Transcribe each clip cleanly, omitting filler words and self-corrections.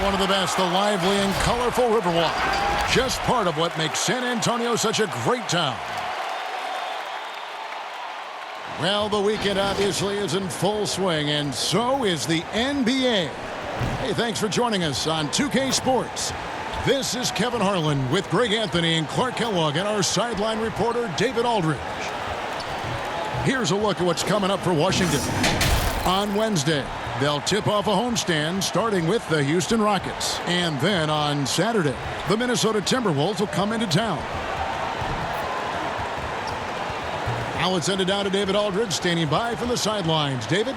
one of the best, the lively and colorful Riverwalk. Just part of what makes San Antonio such a great town. Well, the weekend obviously is in full swing, and so is the NBA. Hey, thanks for joining us on 2K Sports. This is Kevin Harlan with Greg Anthony and Clark Kellogg and our sideline reporter, David Aldridge. Here's a look at what's coming up for Washington. On Wednesday, they'll tip off a homestand starting with the Houston Rockets. And then on Saturday, the Minnesota Timberwolves will come into town. Now let's send it down to David Aldridge, standing by from the sidelines. David?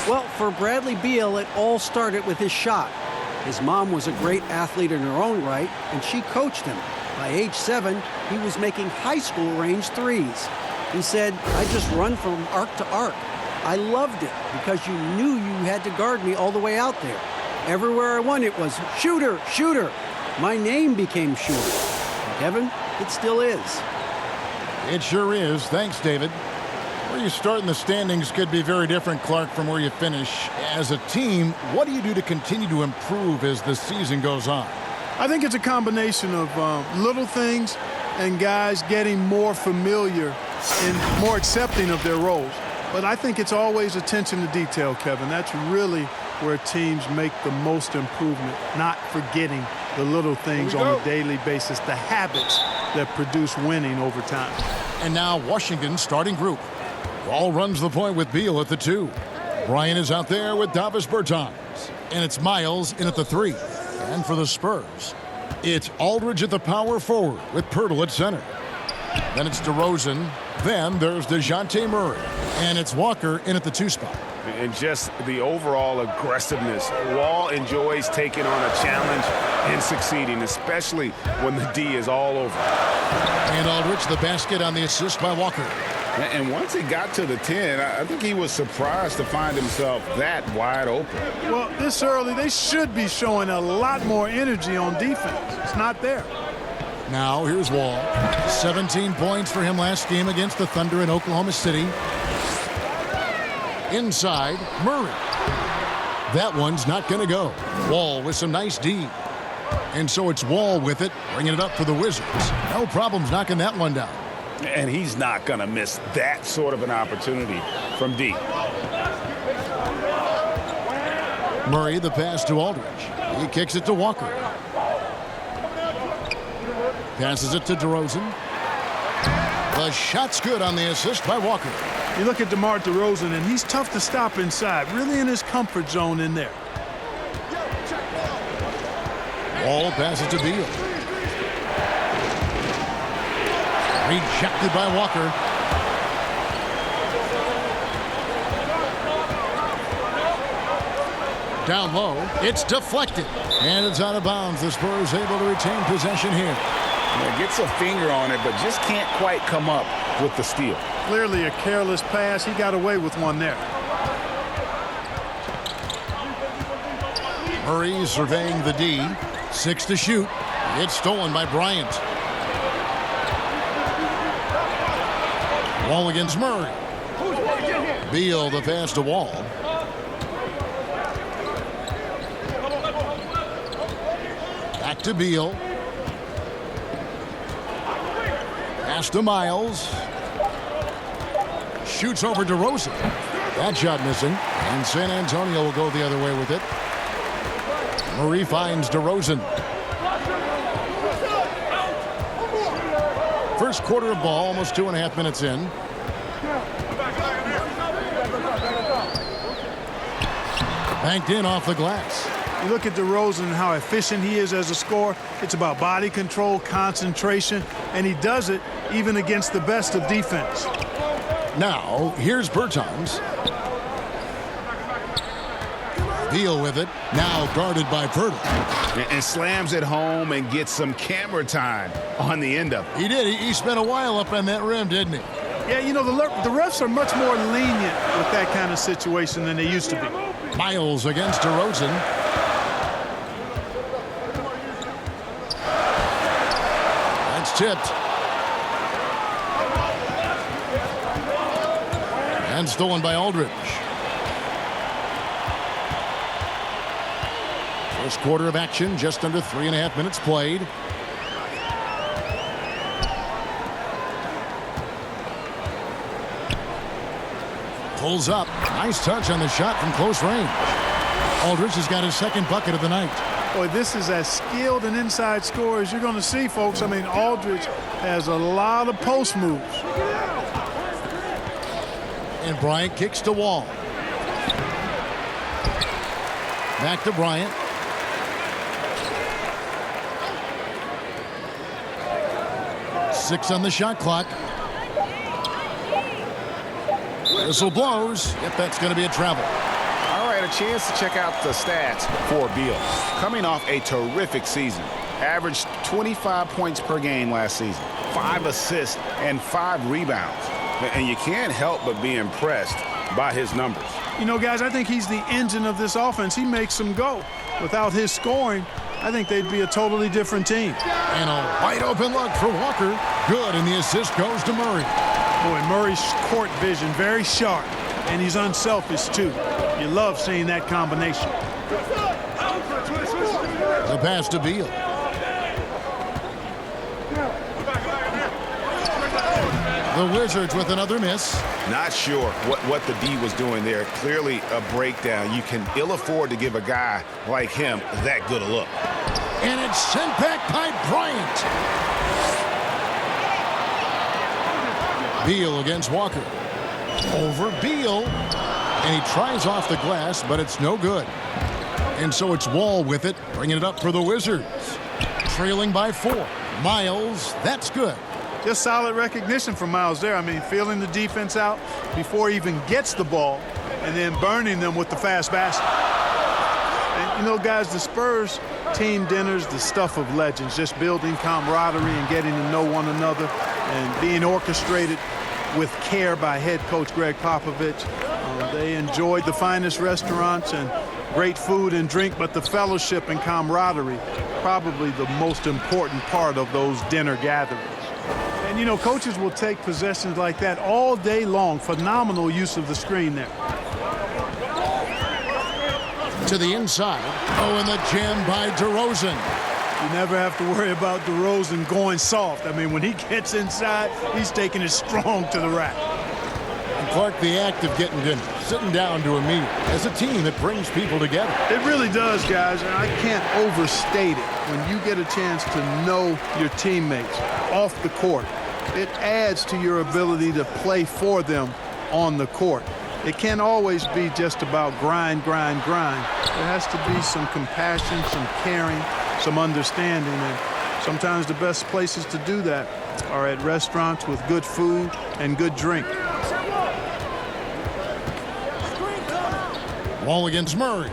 Well, for Bradley Beal, it all started with his shot. His mom was a great athlete in her own right, and she coached him. By age 7, he was making high school range threes. He said, "I just run from arc to arc. I loved it because you knew you had to guard me all the way out there. Everywhere I went, it was shooter, shooter. My name became Shooter. And Kevin, it still is." It sure is. Thanks, David. Where you start in the standings could be very different, Clark, from where you finish. As a team, what do you do to continue to improve as the season goes on? I think it's a combination of little things and guys getting more familiar and more accepting of their roles. But I think it's always attention to detail, Kevin. That's really where teams make the most improvement, not forgetting the little things on a daily basis, the habits that produce winning over time. And now Washington's starting group. Wall runs the point with Beal at the 2. Bryant is out there with Davis Bertans. And it's Miles in at the 3. And for the Spurs, it's Aldridge at the power forward with Pirtle at center. Then it's DeRozan. Then there's DeJounte Murray. And it's Walker in at the 2 spot. And just the overall aggressiveness. Wall enjoys taking on a challenge and succeeding, especially when the D is all over. And Aldridge, the basket on the assist by Walker. And once he got to the 10, I think he was surprised to find himself that wide open. Well, this early, they should be showing a lot more energy on defense. It's not there. Now, here's Wall. 17 points for him last game against the Thunder in Oklahoma City. Inside, Murray. That one's not going to go. Wall with some nice D. And so it's Wall with it, bringing it up for the Wizards. No problems knocking that one down. And he's not going to miss that sort of an opportunity from D. Murray, the pass to Aldridge. He kicks it to Walker. Passes it to DeRozan. The shot's good on the assist by Walker. You look at DeMar DeRozan, and he's tough to stop inside, really in his comfort zone in there. Wall passes to Beal. Rejected by Walker. Down low, it's deflected. And it's out of bounds. The Spurs able to retain possession here. Yeah, gets a finger on it, but just can't quite come up with the steal. Clearly a careless pass. He got away with one there. Murray surveying the D. 6 to shoot. It's stolen by Bryant. Wall against Murray. Beal the pass to Wall. Back to Beal. Pass to Miles. Shoots over DeRozan. That shot missing. And San Antonio will go the other way with it. Murray finds DeRozan. First quarter of ball, almost 2.5 minutes in. Banked in off the glass. You look at DeRozan and how efficient he is as a scorer. It's about body control, concentration, and he does it even against the best of defense. Now, here's Bertans. Beal with it. Now guarded by Pirtle. And slams it home and gets some camera time on the end of it. He did. He spent a while up on that rim, didn't he? Yeah, you know, the refs are much more lenient with that kind of situation than they used to be. Miles against DeRozan. That's tipped. And stolen by Aldridge. First quarter of action, just under 3.5 minutes played. Pulls up. Nice touch on the shot from close range. Aldridge has got his second bucket of the night. Boy, this is as skilled an inside scorer as you're going to see, folks. I mean, Aldridge has a lot of post moves. And Bryant kicks to Wall. Back to Bryant. Six on the shot clock. Whistle blows. Yep, that's going to be a travel. All right, a chance to check out the stats for Beal. Coming off a terrific season. Averaged 25 points per game last season. 5 assists and 5 rebounds. And you can't help but be impressed by his numbers. You know, guys, I think he's the engine of this offense. He makes them go. Without his scoring, I think they'd be a totally different team. And a wide open look for Walker. Good, and the assist goes to Murray. Boy, Murray's court vision very sharp, and he's unselfish too. You love seeing that combination. The pass to Beal. The Wizards with another miss. Not sure what the D was doing there. Clearly a breakdown. You can ill afford to give a guy like him that good a look. And it's sent back by Bryant. Beal against Walker. Over Beal. And he tries off the glass, but it's no good. And so it's Wall with it, bringing it up for the Wizards. Trailing by 4. Miles, that's good. Just solid recognition from Miles there. I mean, feeling the defense out before he even gets the ball and then burning them with the fast basket. And, you know, guys, the Spurs team dinners, the stuff of legends, just building camaraderie and getting to know one another and being orchestrated with care by head coach Greg Popovich. They enjoyed the finest restaurants and great food and drink, but the fellowship and camaraderie, probably the most important part of those dinner gatherings. And, you know, coaches will take possessions like that all day long. Phenomenal use of the screen there. To the inside. Oh, and the jam by DeRozan. You never have to worry about DeRozan going soft. I mean, when he gets inside, he's taking it strong to the rack. And Clark, the act of getting dinner, sitting down to a meal, as a team, it brings people together. It really does, guys, and I can't overstate it. When you get a chance to know your teammates off the court, it adds to your ability to play for them on the court. It can't always be just about grind, grind, grind. There has to be some compassion, some caring, some understanding, and sometimes the best places to do that are at restaurants with good food and good drink. Wall against Murray.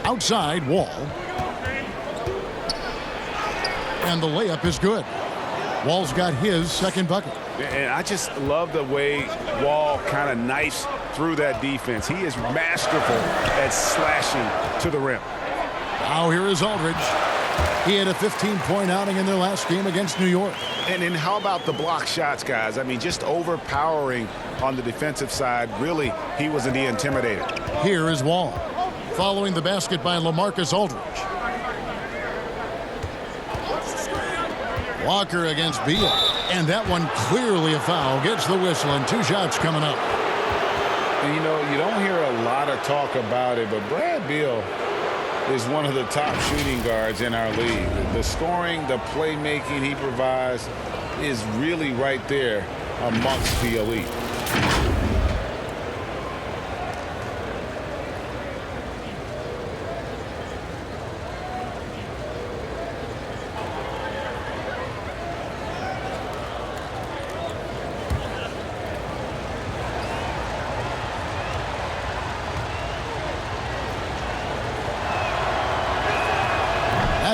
Outside, Wall. And the layup is good. Wall's got his second bucket. And I just love the way Wall kind of knifes through that defense. He is masterful at slashing to the rim. Now here is Aldridge. He had a 15-point outing in their last game against New York. And then how about the block shots, guys? I mean, just overpowering on the defensive side. Really, he was the intimidator. Here is Wall. Following the basket by LaMarcus Aldridge. Walker against Beal. And that one clearly a foul. Gets the whistle and 2 shots coming up. And, you know, you don't hear a lot of talk about it, but Brad Beal is one of the top shooting guards in our league. The scoring, the playmaking he provides is really right there amongst the elite.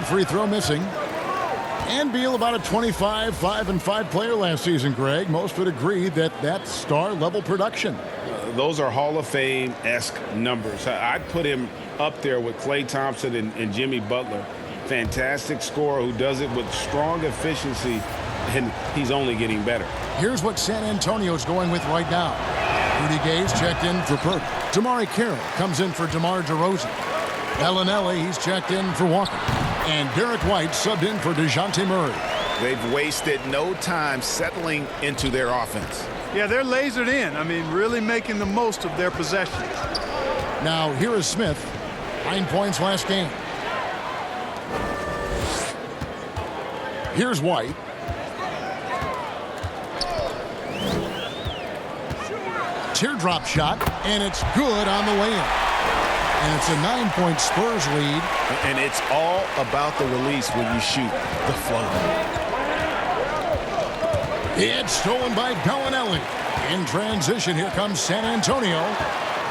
Free throw missing. And Beal about a 25-5-5 player last season, Greg. Most would agree that that's star-level production. Those are Hall of Fame-esque numbers. I'd put him up there with Klay Thompson and Jimmy Butler. Fantastic scorer who does it with strong efficiency, and he's only getting better. Here's what San Antonio's going with right now. Rudy Gay's checked in for Perk. Damari Carroll comes in for DeMar DeRozan. Bellinelli, he's checked in for Walker. And Derek White subbed in for DeJounte Murray. They've wasted no time settling into their offense. Yeah, they're lasered in. I mean, really making the most of their possessions. Now, here is Smith. 9 points last game. Here's White. Teardrop shot, and it's good on the way in. And it's a 9-point Spurs lead. And it's all about the release when you shoot the float. It's stolen by Bellinelli. In transition, here comes San Antonio.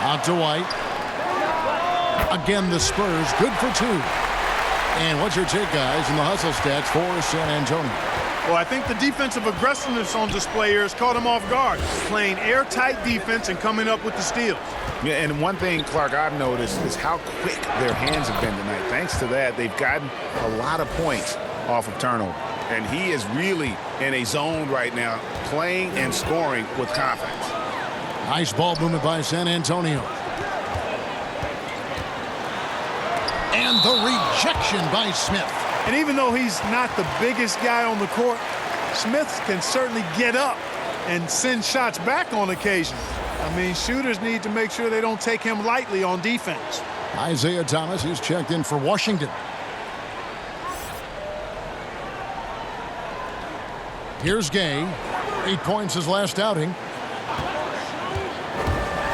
Out to White. Again, the Spurs, good for 2. And what's your take, guys, in the hustle stats for San Antonio? Well, I think the defensive aggressiveness on display here has caught them off guard. Playing airtight defense and coming up with the steals. Yeah, and one thing, Clark, I've noticed is how quick their hands have been tonight. Thanks to that, they've gotten a lot of points off of turnover. And he is really in a zone right now, playing and scoring with confidence. Nice ball movement by San Antonio. And the rejection by Smith. And even though he's not the biggest guy on the court, Smith can certainly get up and send shots back on occasion. I mean, shooters need to make sure they don't take him lightly on defense. Isaiah Thomas, he's checked in for Washington. Here's Gay. 8 points his last outing.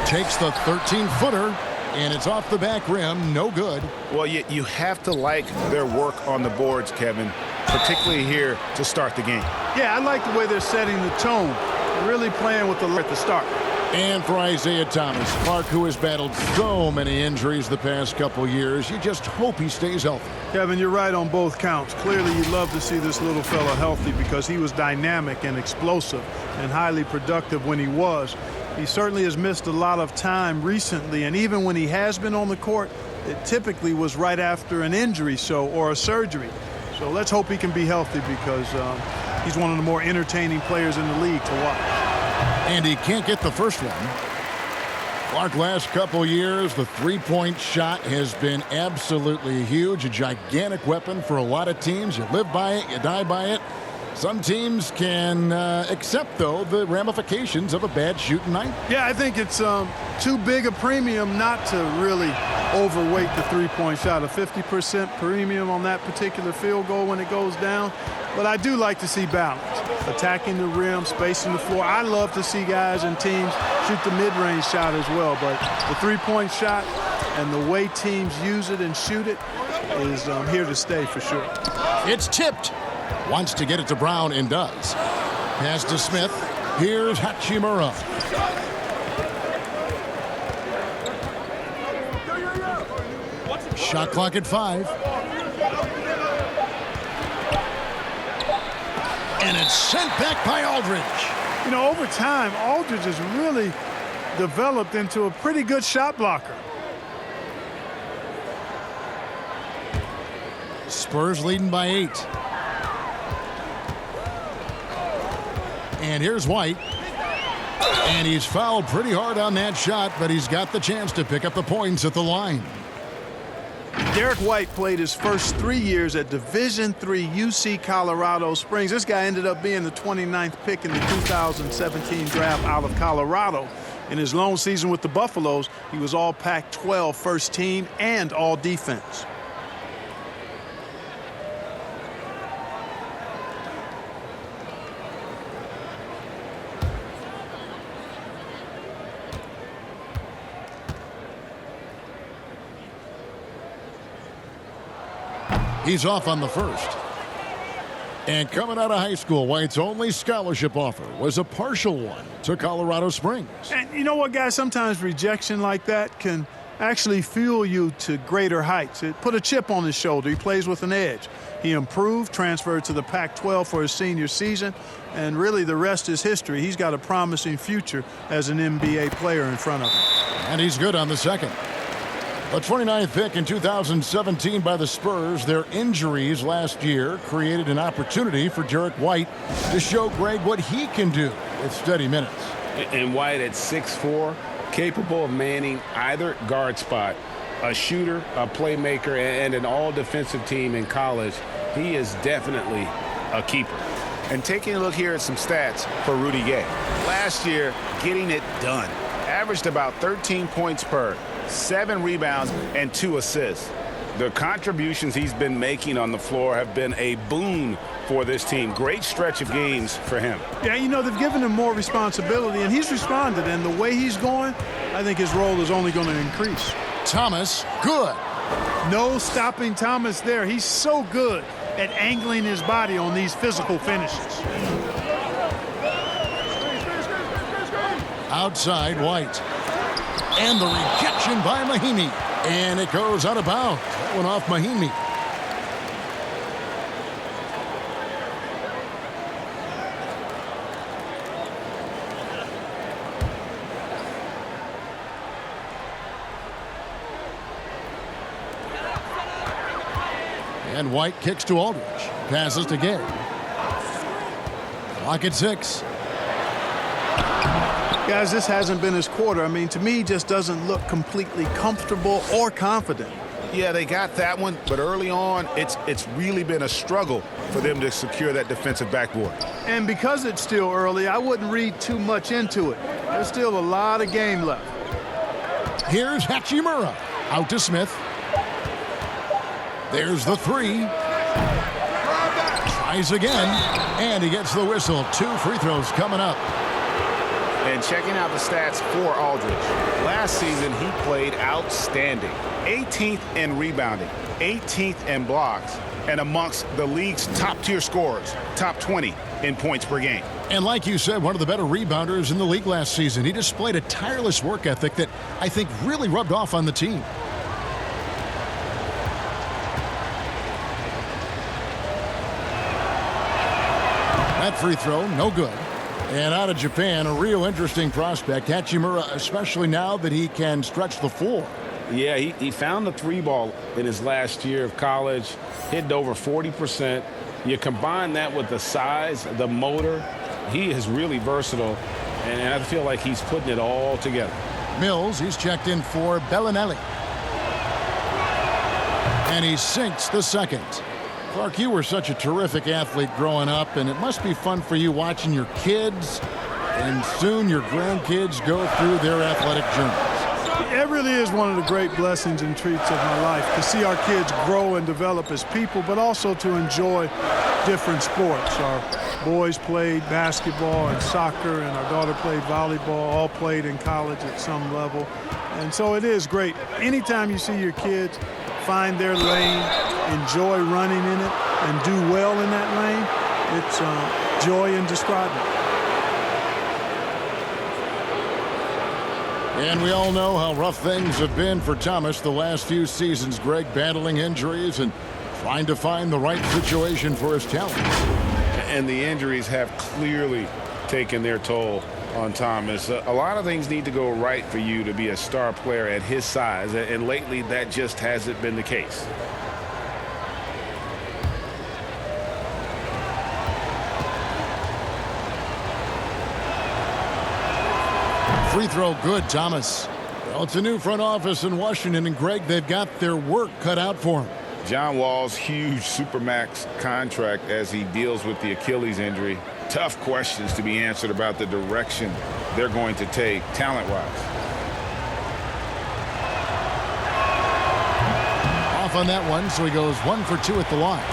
Takes the 13-footer, and it's off the back rim. No good. Well, you have to like their work on the boards, Kevin, particularly here to start the game. Yeah, I like the way they're setting the tone. Really playing with the at the start. And for Isaiah Thomas, Clark, who has battled so many injuries the past couple years, you just hope he stays healthy. Kevin, you're right on both counts. Clearly, you'd love to see this little fella healthy because he was dynamic and explosive and highly productive when he was. He certainly has missed a lot of time recently, and even when he has been on the court, it typically was right after an injury or a surgery. So let's hope he can be healthy because he's one of the more entertaining players in the league to watch. And he can't get the first one. Clark, last couple years, the three-point shot has been absolutely huge, a gigantic weapon for a lot of teams. You live by it, you die by it. Some teams can accept, though, the ramifications of a bad shooting night. Yeah, I think it's too big a premium not to really overweight the three-point shot. A 50% premium on that particular field goal when it goes down. But I do like to see balance. Attacking the rim, spacing the floor. I love to see guys and teams shoot the mid-range shot as well. But the three-point shot and the way teams use it and shoot it is here to stay for sure. It's tipped. Wants to get it to Brown and does. Pass to Smith. Here's Hachimura. Shot clock at 5. And it's sent back by Aldridge. You know, over time, Aldridge has really developed into a pretty good shot blocker. Spurs leading by 8. And here's White. And he's fouled pretty hard on that shot, but he's got the chance to pick up the points at the line. Derek White played his first 3 years at Division III UC Colorado Springs. This guy ended up being the 29th pick in the 2017 draft out of Colorado. In his lone season with the Buffaloes, he was all Pac-12 first team and all defense. He's off on the first. And coming out of high school, White's only scholarship offer was a partial one to Colorado Springs. And you know what, guys? Sometimes rejection like that can actually fuel you to greater heights. It put a chip on his shoulder. He plays with an edge. He improved, transferred to the Pac-12 for his senior season, and really the rest is history. He's got a promising future as an NBA player in front of him. And he's good on the second. A 29th pick in 2017 by the Spurs. Their injuries last year created an opportunity for Derek White to show Greg what he can do with steady minutes. And White at 6'4", Capable of manning either guard spot, a shooter, a playmaker, and an all-defensive team in college. He is definitely a keeper. And taking a look here at some stats for Rudy Gay. Last year, getting it done. Averaged about 13 points per, 7 rebounds, and 2 assists. The contributions he's been making on the floor have been a boon for this team. Great stretch of games for him. Yeah, you know, they've given him more responsibility, and he's responded. And the way he's going, I think his role is only going to increase. Thomas, good. No stopping Thomas there. He's so good at angling his body on these physical finishes. Outside, White. And the rejection by Mahimi. And it goes out of bounds. That one off Mahimi. And White kicks to Aldridge. Passes to Gay. Clock at 6. Guys, this hasn't been his quarter. I mean, to me, he just doesn't look completely comfortable or confident. Yeah, they got that one, but early on, it's really been a struggle for them to secure that defensive backboard. And because it's still early, I wouldn't read too much into it. There's still a lot of game left. Here's Hachimura. Out to Smith. There's the 3. Tries again, and he gets the whistle. 2 free throws coming up. And checking out the stats for Aldridge. Last season, he played outstanding. 18th in rebounding, 18th in blocks, and amongst the league's top-tier scorers, top 20 in points per game. And like you said, one of the better rebounders in the league last season. He displayed a tireless work ethic that I think really rubbed off on the team. That free throw, no good. And out of Japan, a real interesting prospect, Hachimura, especially now that he can stretch the floor. Yeah, he found the 3-ball in his last year of college, hit over 40%. You combine that with the size, the motor, he is really versatile, and I feel like he's putting it all together. Mills, he's checked in for Bellinelli. And he sinks the second. Clark, you were such a terrific athlete growing up, and it must be fun for you watching your kids and soon your grandkids go through their athletic journeys. It really is one of the great blessings and treats of my life to see our kids grow and develop as people, but also to enjoy different sports. Our boys played basketball and soccer, and our daughter played volleyball, all played in college at some level. And so it is great. Anytime you see your kids find their lane, enjoy running in it, and do well in that lane, it's joy indescribable. And we all know how rough things have been for Thomas the last few seasons, Greg, battling injuries and trying to find the right situation for his talent. And the injuries have clearly taken their toll on Thomas. A lot of things need to go right for you to be a star player at his size, and lately that just hasn't been the case. Free throw good, Thomas. Well, it's a new front office in Washington, and Greg, they've got their work cut out for him. John Wall's huge Supermax contract as he deals with the Achilles injury. Tough questions to be answered about the direction they're going to take talent-wise. Off on that one, so he goes 1 for 2 at the line.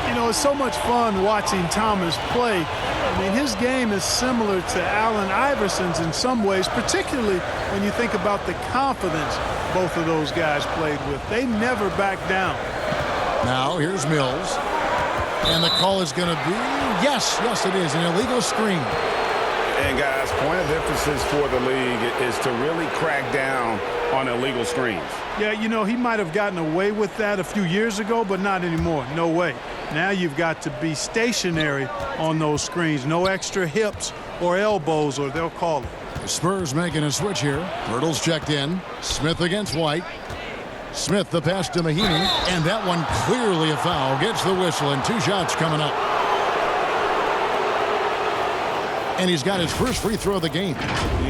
You know, it's so much fun watching Thomas play. I mean, his game is similar to Allen Iverson's in some ways, particularly when you think about the confidence both of those guys played with. They never back down. Now, here's Mills. And the call is going to be, yes, it is, an illegal screen. And, guys, point of emphasis for the league is to really crack down on illegal screens. Yeah, you know, he might have gotten away with that a few years ago, but not anymore. No way. Now you've got to be stationary on those screens. No extra hips or elbows, or they'll call it. The Spurs making a switch here. Hurdle's checked in. Smith against White. Smith the pass to Mahimi, and that one clearly a foul. Gets the whistle, and 2 shots coming up. And he's got his first free throw of the game.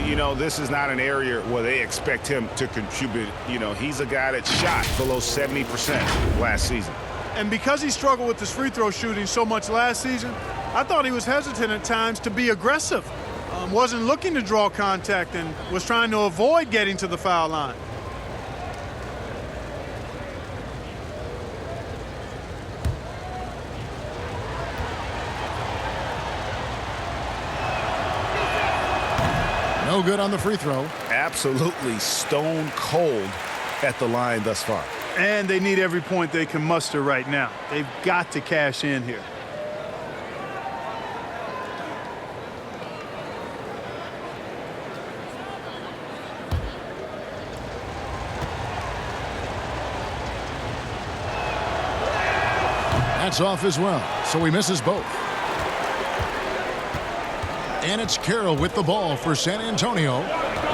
You know, this is not an area where they expect him to contribute. You know, he's a guy that shot below 70% last season. And because he struggled with his free throw shooting so much last season, I thought he was hesitant at times to be aggressive. Wasn't looking to draw contact and was trying to avoid getting to the foul line. No good on the free throw. Absolutely stone cold at the line thus far. And they need every point they can muster right now. They've got to cash in here. That's off as well, so he misses both. And it's Carroll with the ball for San Antonio,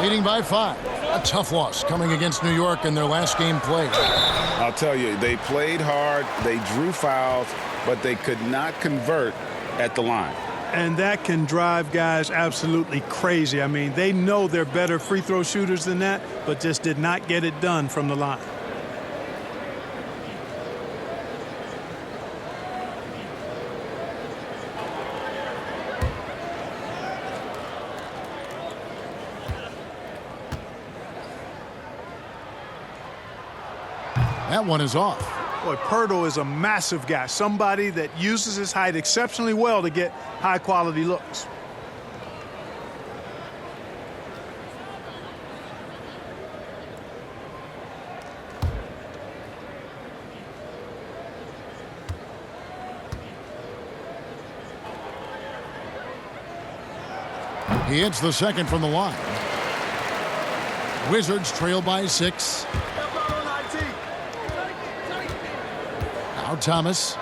leading by 5. A tough loss coming against New York in their last game played. I'll tell you, they played hard, they drew fouls, but they could not convert at the line. And that can drive guys absolutely crazy. I mean, they know they're better free throw shooters than that, but just did not get it done from the line. That one is off. Boy, Pirtle is a massive guy, somebody that uses his height exceptionally well to get high-quality looks. He hits the second from the line. Wizards trail by 6. Now Thomas.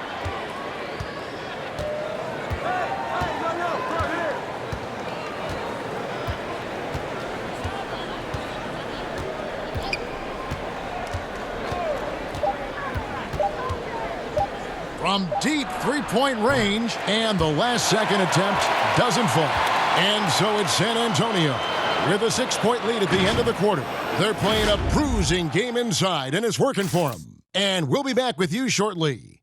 From deep three-point range, and the last-second attempt doesn't fall. And so it's San Antonio with a 6-point lead at the end of the quarter. They're playing a bruising game inside, and it's working for them. And we'll be back with you shortly.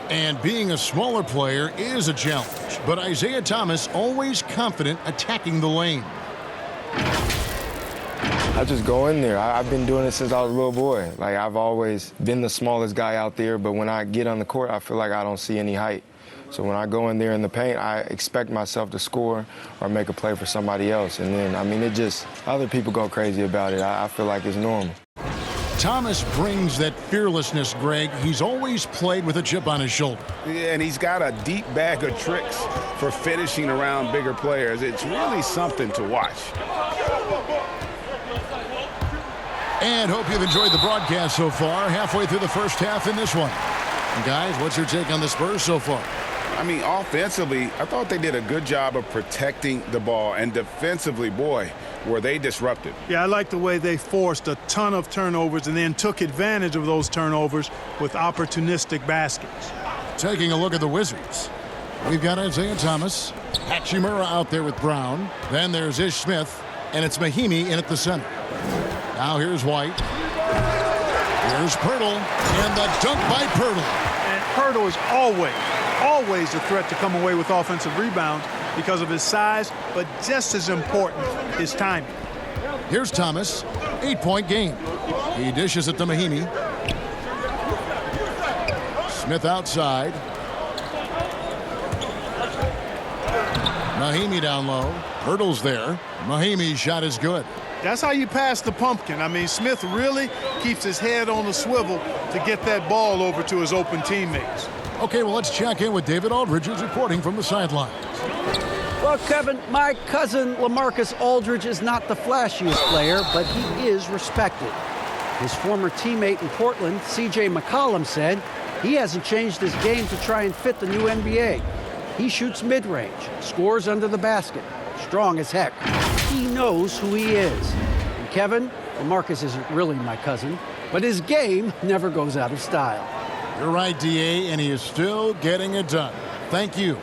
And being a smaller player is a challenge, but Isaiah Thomas always confident attacking the lane. I just go in there. I've been doing it since I was a little boy. Like, I've always been the smallest guy out there, but when I get on the court, I feel like I don't see any height. So when I go in there in the paint, I expect myself to score or make a play for somebody else. And then, I mean, other people go crazy about it. I feel like it's normal. Thomas brings that fearlessness, Greg. He's always played with a chip on his shoulder. Yeah, and he's got a deep bag of tricks for finishing around bigger players. It's really something to watch. And hope you've enjoyed the broadcast so far. Halfway through the first half in this one. And guys, what's your take on the Spurs so far? I mean, offensively, I thought they did a good job of protecting the ball. And defensively, boy, were they disruptive. Yeah, I like the way they forced a ton of turnovers and then took advantage of those turnovers with opportunistic baskets. Taking a look at the Wizards. We've got Isaiah Thomas, Hachimura out there with Brown. Then there's Ish Smith, and it's Mahimi in at the center. Now here's White. Here's Pirtle, and the dunk by Pirtle. And Pirtle is always a threat to come away with offensive rebounds because of his size, but just as important, his timing. Here's Thomas, 8-point game. He dishes it to Mahimi. Smith outside. Mahimi down low. Pirtle's there. Mahimi's shot is good. That's how you pass the pumpkin. I mean, Smith really keeps his head on the swivel to get that ball over to his open teammates. Okay, well, let's check in with David Aldridge, who's reporting from the sidelines. Well, Kevin, my cousin LaMarcus Aldridge is not the flashiest player, but he is respected. His former teammate in Portland, C.J. McCollum, said He hasn't changed his game to try and fit the new NBA. He shoots mid-range, scores under the basket, strong as heck. He knows who he is. And Kevin, well, Marcus isn't really my cousin, but his game never goes out of style. You're right, D.A., and he is still getting it done. Thank you.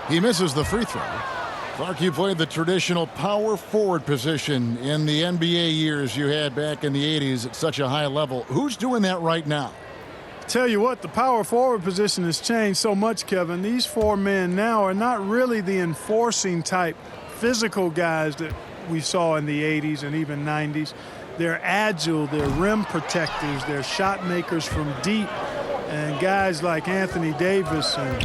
He misses the free throw. Clark, you played the traditional power forward position in the NBA years you had back in the 80s at such a high level. Who's doing that right now? Tell you what, the power forward position has changed so much, Kevin. These four men now are not really the enforcing type physical guys that we saw in the 80s and even 90s. They're agile, they're rim protectors, they're shot makers from deep, and guys like Anthony Davis and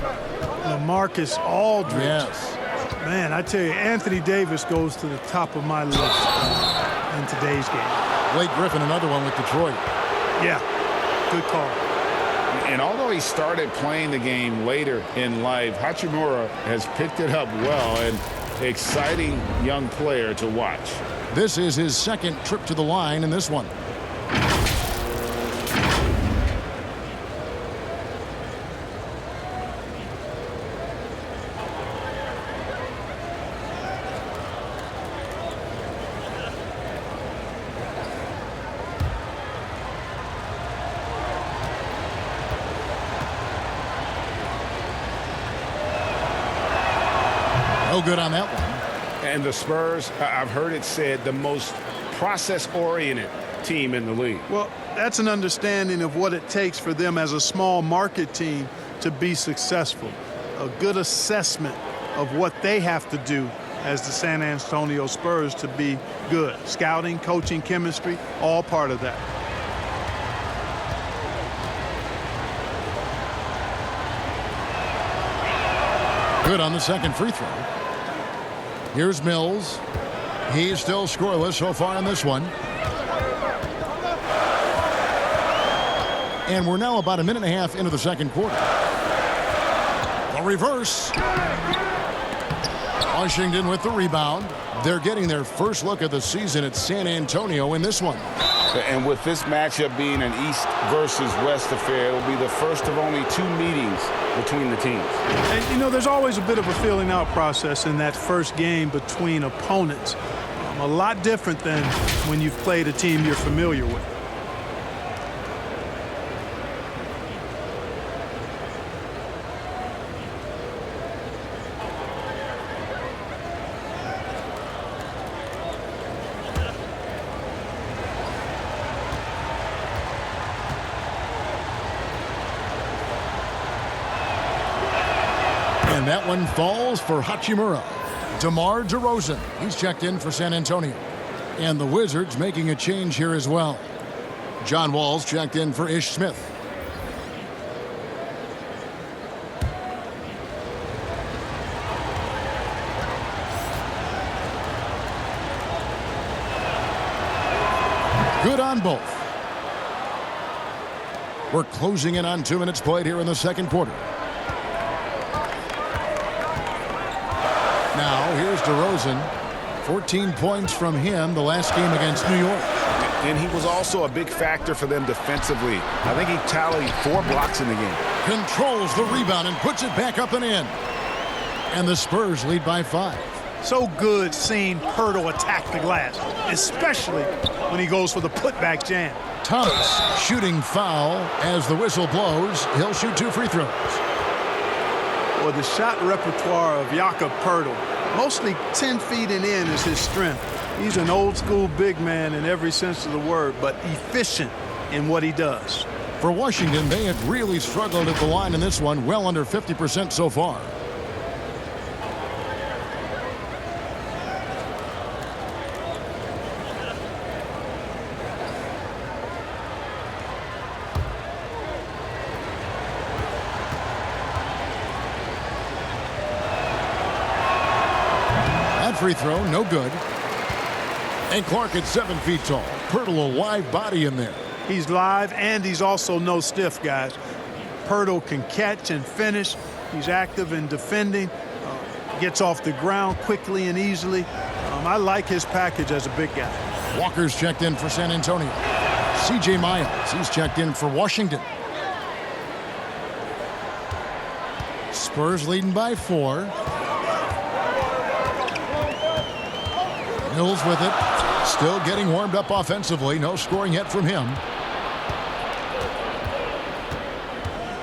LaMarcus Aldridge. Yes. Man, I tell you, Anthony Davis goes to the top of my list in today's game. Blake Griffin, another one with Detroit. Yeah, good call. And although he started playing the game later in life, Hachimura has picked it up well, and exciting young player to watch. This is his second trip to the line in this one. No good on that one. And the Spurs, I've heard it said, the most process-oriented team in the league. Well, that's an understanding of what it takes for them as a small market team to be successful. A good assessment of what they have to do as the San Antonio Spurs to be good. Scouting, coaching, chemistry, all part of that. Good on the second free throw. Here's Mills. He's still scoreless so far in this one. And we're now about a minute and a half into the second quarter. The reverse. Washington with the rebound. They're getting their first look of the season at San Antonio in this one. And with this matchup being an East versus West affair, it will be the first of only 2 meetings between the teams. And, you know, there's always a bit of a filling out process in that first game between opponents. A lot different than when you've played a team you're familiar with. And that one falls for Hachimura. DeMar DeRozan, he's checked in for San Antonio. And the Wizards making a change here as well. John Wall's checked in for Ish Smith. Good on both. We're closing in on 2 minutes played here in the second quarter. Now, here's DeRozan. 14 points from him the last game against New York. And he was also a big factor for them defensively. I think he tallied 4 blocks in the game. Controls the rebound and puts it back up and in. And the Spurs lead by 5. So good seeing Pirtle attack the glass, especially when he goes for the putback jam. Thomas shooting foul as the whistle blows. He'll shoot 2 free throws. Well, the shot repertoire of Jakob Pirtle, mostly 10 feet and in, is his strength. He's an old-school big man in every sense of the word, but efficient in what he does. For Washington, they have really struggled at the line in this one, well under 50% so far. Free throw, no good. And Clark at 7 feet tall. Pirtle a live body in there. He's live, and he's also no stiff, guys. Pirtle can catch and finish. He's active in defending. gets off the ground quickly and easily. I like his package as a big guy. Walker's checked in for San Antonio. C.J. Miles, he's checked in for Washington. Spurs leading by 4. Mills with it. Still getting warmed up offensively. No scoring yet from him.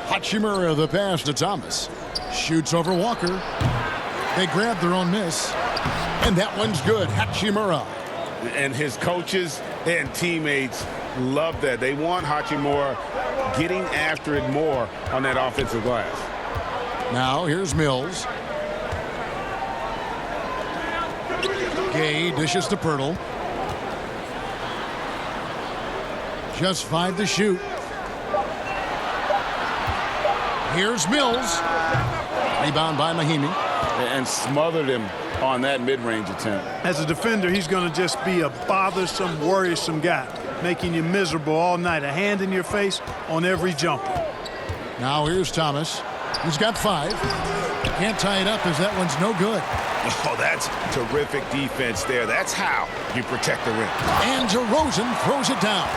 Hachimura the pass to Thomas. Shoots over Walker. They grab their own miss. And that one's good. Hachimura. And his coaches and teammates love that. They want Hachimura getting after it more on that offensive glass. Now here's Mills. Gay dishes to Pirtle. Just 5 to shoot. Here's Mills. Rebound by Mahimi. And smothered him on that mid-range attempt. As a defender, he's going to just be a bothersome, worrisome guy, making you miserable all night. A hand in your face on every jumper. Now here's Thomas. He's got 5. Can't tie it up as that one's no good. Oh, that's terrific defense there. That's how you protect the rim. And DeRozan throws it down.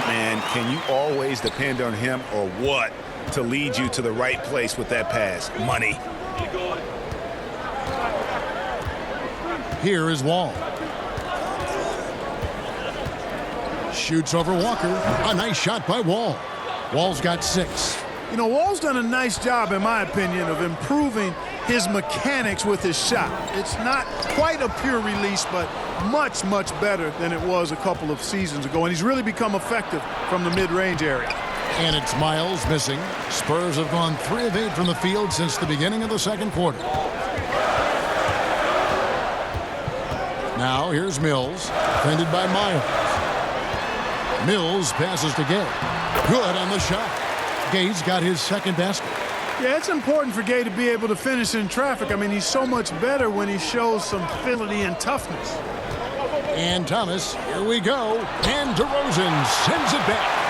Man, can you always depend on him or what to lead you to the right place with that pass? Money. Here is Wall. Shoots over Walker. A nice shot by Wall. Wall's got 6. You know, Wall's done a nice job, in my opinion, of improving his mechanics with his shot. It's not quite a pure release, but much, much better than it was a couple of seasons ago. And he's really become effective from the mid-range area. And it's Miles missing. Spurs have gone 3 of 8 from the field since the beginning of the second quarter. Now here's Mills, defended by Miles. Mills passes to Gay. Good on the shot. Gay's got his second basket. Yeah, it's important for Gay to be able to finish in traffic. I mean, he's so much better when he shows some ability and toughness. And Thomas, here we go. And DeRozan sends it back.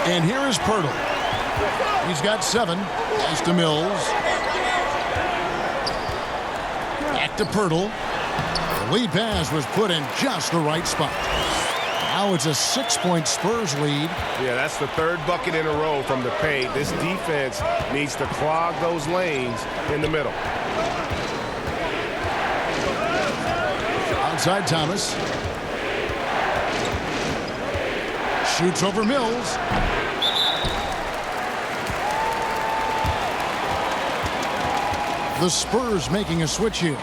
And here is Pirtle. He's got 7. Pass to Mills. Back to Pirtle. The lead pass was put in just the right spot. Now it's a 6-point Spurs lead. Yeah, that's the 3rd bucket in a row from the paint. This defense needs to clog those lanes in the middle. Outside Thomas. Shoots over Mills. The Spurs making a switch here.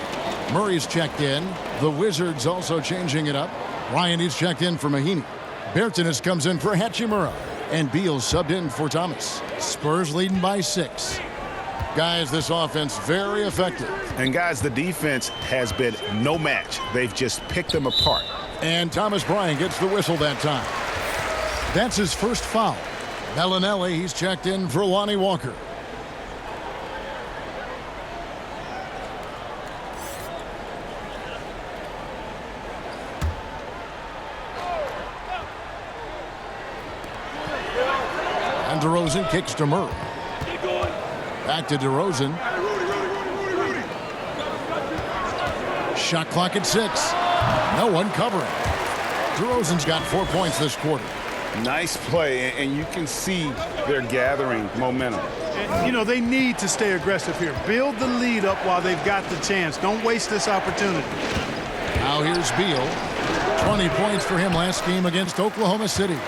Murray's checked in. The Wizards also changing it up. Ryan is checked in for Mahimi. Bertanis comes in for Hachimura. And Beal subbed in for Thomas. Spurs leading by 6. Guys, this offense very effective. And guys, the defense has been no match. They've just picked them apart. And Thomas Bryant gets the whistle that time. That's his first foul. Bellinelli, he's checked in for Lonnie Walker. And DeRozan kicks to Murray. Back to DeRozan. Shot clock at 6. No one covering. DeRozan's got 4 points this quarter. Nice play, and you can see they're gathering momentum. And, you know, they need to stay aggressive here. Build the lead up while they've got the chance. Don't waste this opportunity. Now here's Beal. 20 points for him last game against Oklahoma City.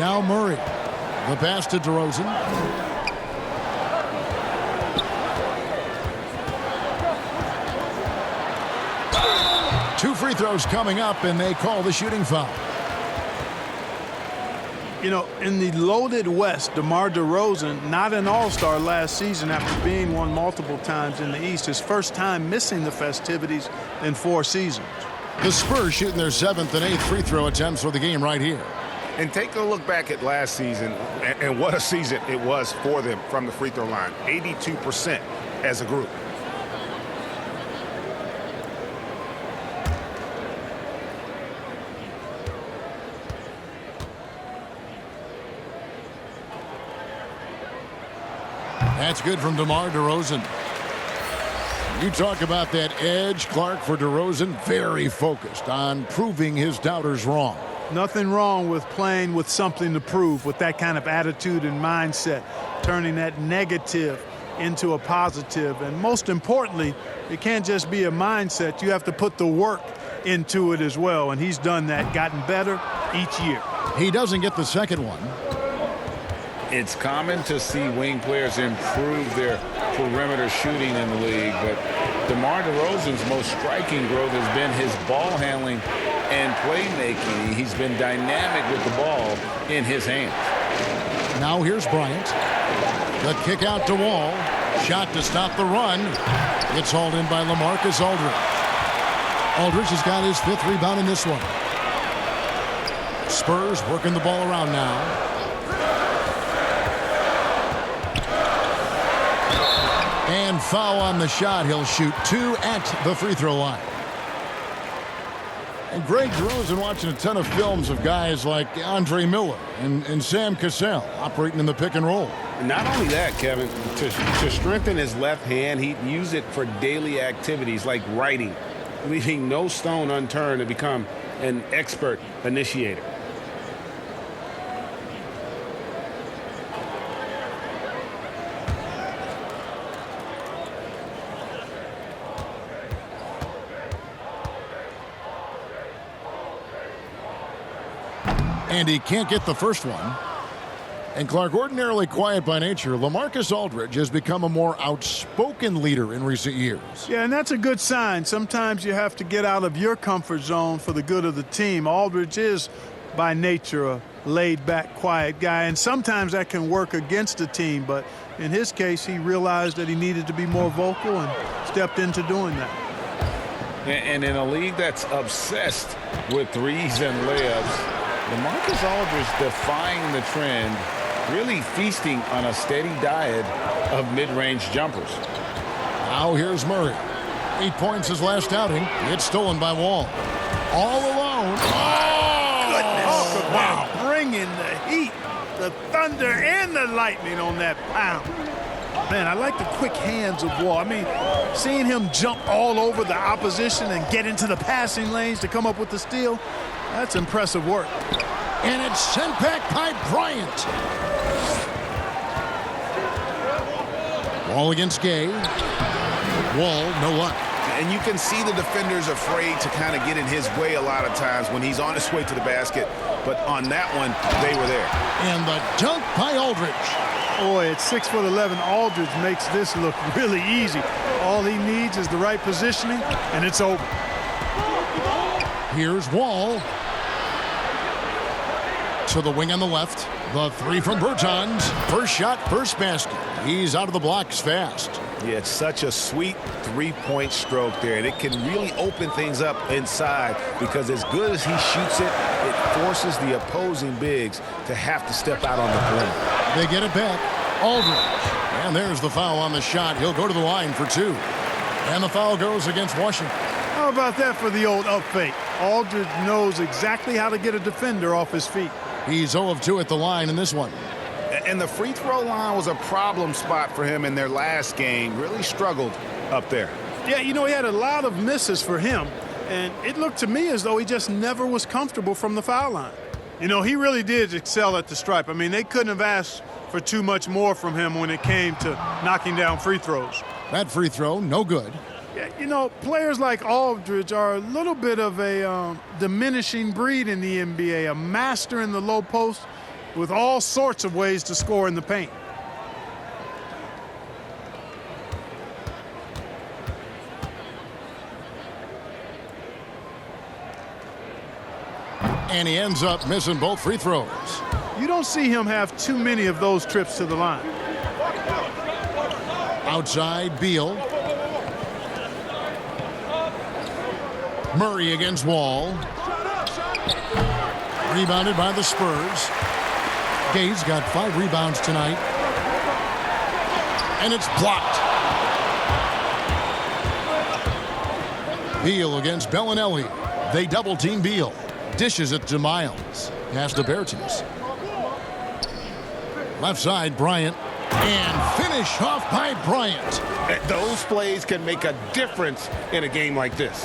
Now Murray. The pass to DeRozan. Two free throws coming up, and they call the shooting foul. You know, in the loaded West, DeMar DeRozan, not an all-star last season after being one multiple times in the East. His first time missing the festivities in 4 seasons. The Spurs shooting their 7th and 8th free throw attempts for the game right here. And take a look back at last season, and what a season it was for them from the free throw line. 82% as a group. That's good from DeMar DeRozan. You talk about that edge, Clark, for DeRozan. Very focused on proving his doubters wrong. Nothing wrong with playing with something to prove, with that kind of attitude and mindset, turning that negative into a positive. And most importantly, it can't just be a mindset. You have to put the work into it as well. And he's done that, gotten better each year. He doesn't get the second one. It's common to see wing players improve their perimeter shooting in the league, but DeMar DeRozan's most striking growth has been his ball handling and playmaking. He's been dynamic with the ball in his hands. Now here's Bryant. The kick out to Wall. Shot to stop the run. It's hauled in by LaMarcus Aldridge. Aldridge has got his 5th rebound in this one. Spurs working the ball around now. And foul on the shot. He'll shoot 2 at the free throw line. And Greg DeRozan watching a ton of films of guys like Andre Miller and Sam Cassell operating in the pick and roll. Not only that, Kevin, to strengthen his left hand, he'd use it for daily activities like writing, leaving no stone unturned to become an expert initiator. And he can't get the first one. And Clark, ordinarily quiet by nature, LaMarcus Aldridge has become a more outspoken leader in recent years. Yeah, and that's a good sign. Sometimes you have to get out of your comfort zone for the good of the team. Aldridge is, by nature, a laid-back, quiet guy, and sometimes that can work against a team. But in his case, he realized that he needed to be more vocal and stepped into doing that. And in a league that's obsessed with threes and layups, LaMarcus Aldridge defying the trend, really feasting on a steady diet of mid-range jumpers. Now here's Murray. 8 points his last outing. It's stolen by Wall. All alone. Oh, goodness. Oh, wow. Bringing the heat, the thunder, and the lightning on that pound. Man, I like the quick hands of Wall. I mean, seeing him jump all over the opposition and get into the passing lanes to come up with the steal, that's impressive work. And it's sent back by Bryant. Wall against Gay. Wall, no luck. And you can see the defenders afraid to kind of get in his way a lot of times when he's on his way to the basket. But on that one, they were there. And the dunk by Aldridge. Boy, at 6'11", Aldridge makes this look really easy. All he needs is the right positioning, and it's over. Here's Wall. To the wing on the left. The three from Bertans. First shot, first basket. He's out of the blocks fast. Yeah, it's such a sweet three-point stroke there, and it can really open things up inside because as good as he shoots it, it forces the opposing bigs to have to step out on the perimeter. They get it back. Aldridge. And there's the foul on the shot. He'll go to the line for 2. And the foul goes against Washington. How about that for the old up fake? Aldridge knows exactly how to get a defender off his feet. He's 0 of 2 at the line in this one. And the free throw line was a problem spot for him in their last game. Really struggled up there. Yeah, you know, he had a lot of misses for him. And it looked to me as though he just never was comfortable from the foul line. You know, he really did excel at the stripe. I mean, they couldn't have asked for too much more from him when it came to knocking down free throws. That free throw, no good. Yeah, you know, players like Aldridge are a little bit of a diminishing breed in the NBA, a master in the low post with all sorts of ways to score in the paint. And he ends up missing both free throws. You don't see him have too many of those trips to the line. Outside, Beal. Murray against Wall. Rebounded by the Spurs. Gay's got 5 rebounds tonight. And it's blocked. Beal against Bellinelli. They double-team Beal. Dishes it to Miles. Pass to Bertans. Left side, Bryant. And finish off by Bryant. Those plays can make a difference in a game like this.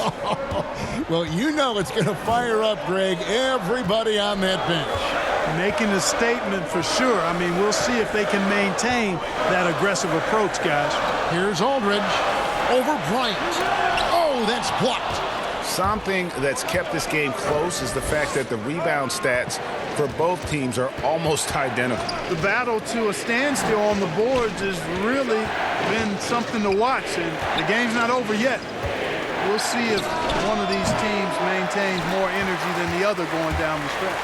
Well, you know it's going to fire up, Greg, everybody on that bench. Making a statement for sure. I mean, we'll see if they can maintain that aggressive approach, guys. Here's Aldridge over Bryant. Oh, that's blocked. Something that's kept this game close is the fact that the rebound stats for both teams are almost identical. The battle to a standstill on the boards has really been something to watch, and the game's not over yet. We'll see if one of these teams maintains more energy than the other going down the stretch.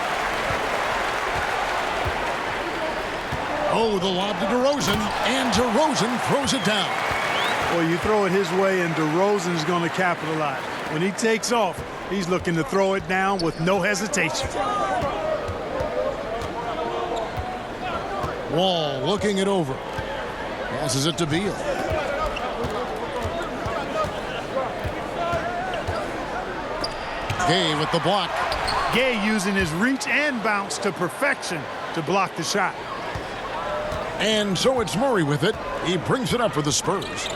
Oh, the lob to DeRozan, and DeRozan throws it down. Well, you throw it his way, and DeRozan is going to capitalize. When he takes off, he's looking to throw it down with no hesitation. Wall looking it over. Passes it to Beal. Gay with the block. Gay using his reach and bounce to perfection to block the shot. And so it's Murray with it. He brings it up for the Spurs.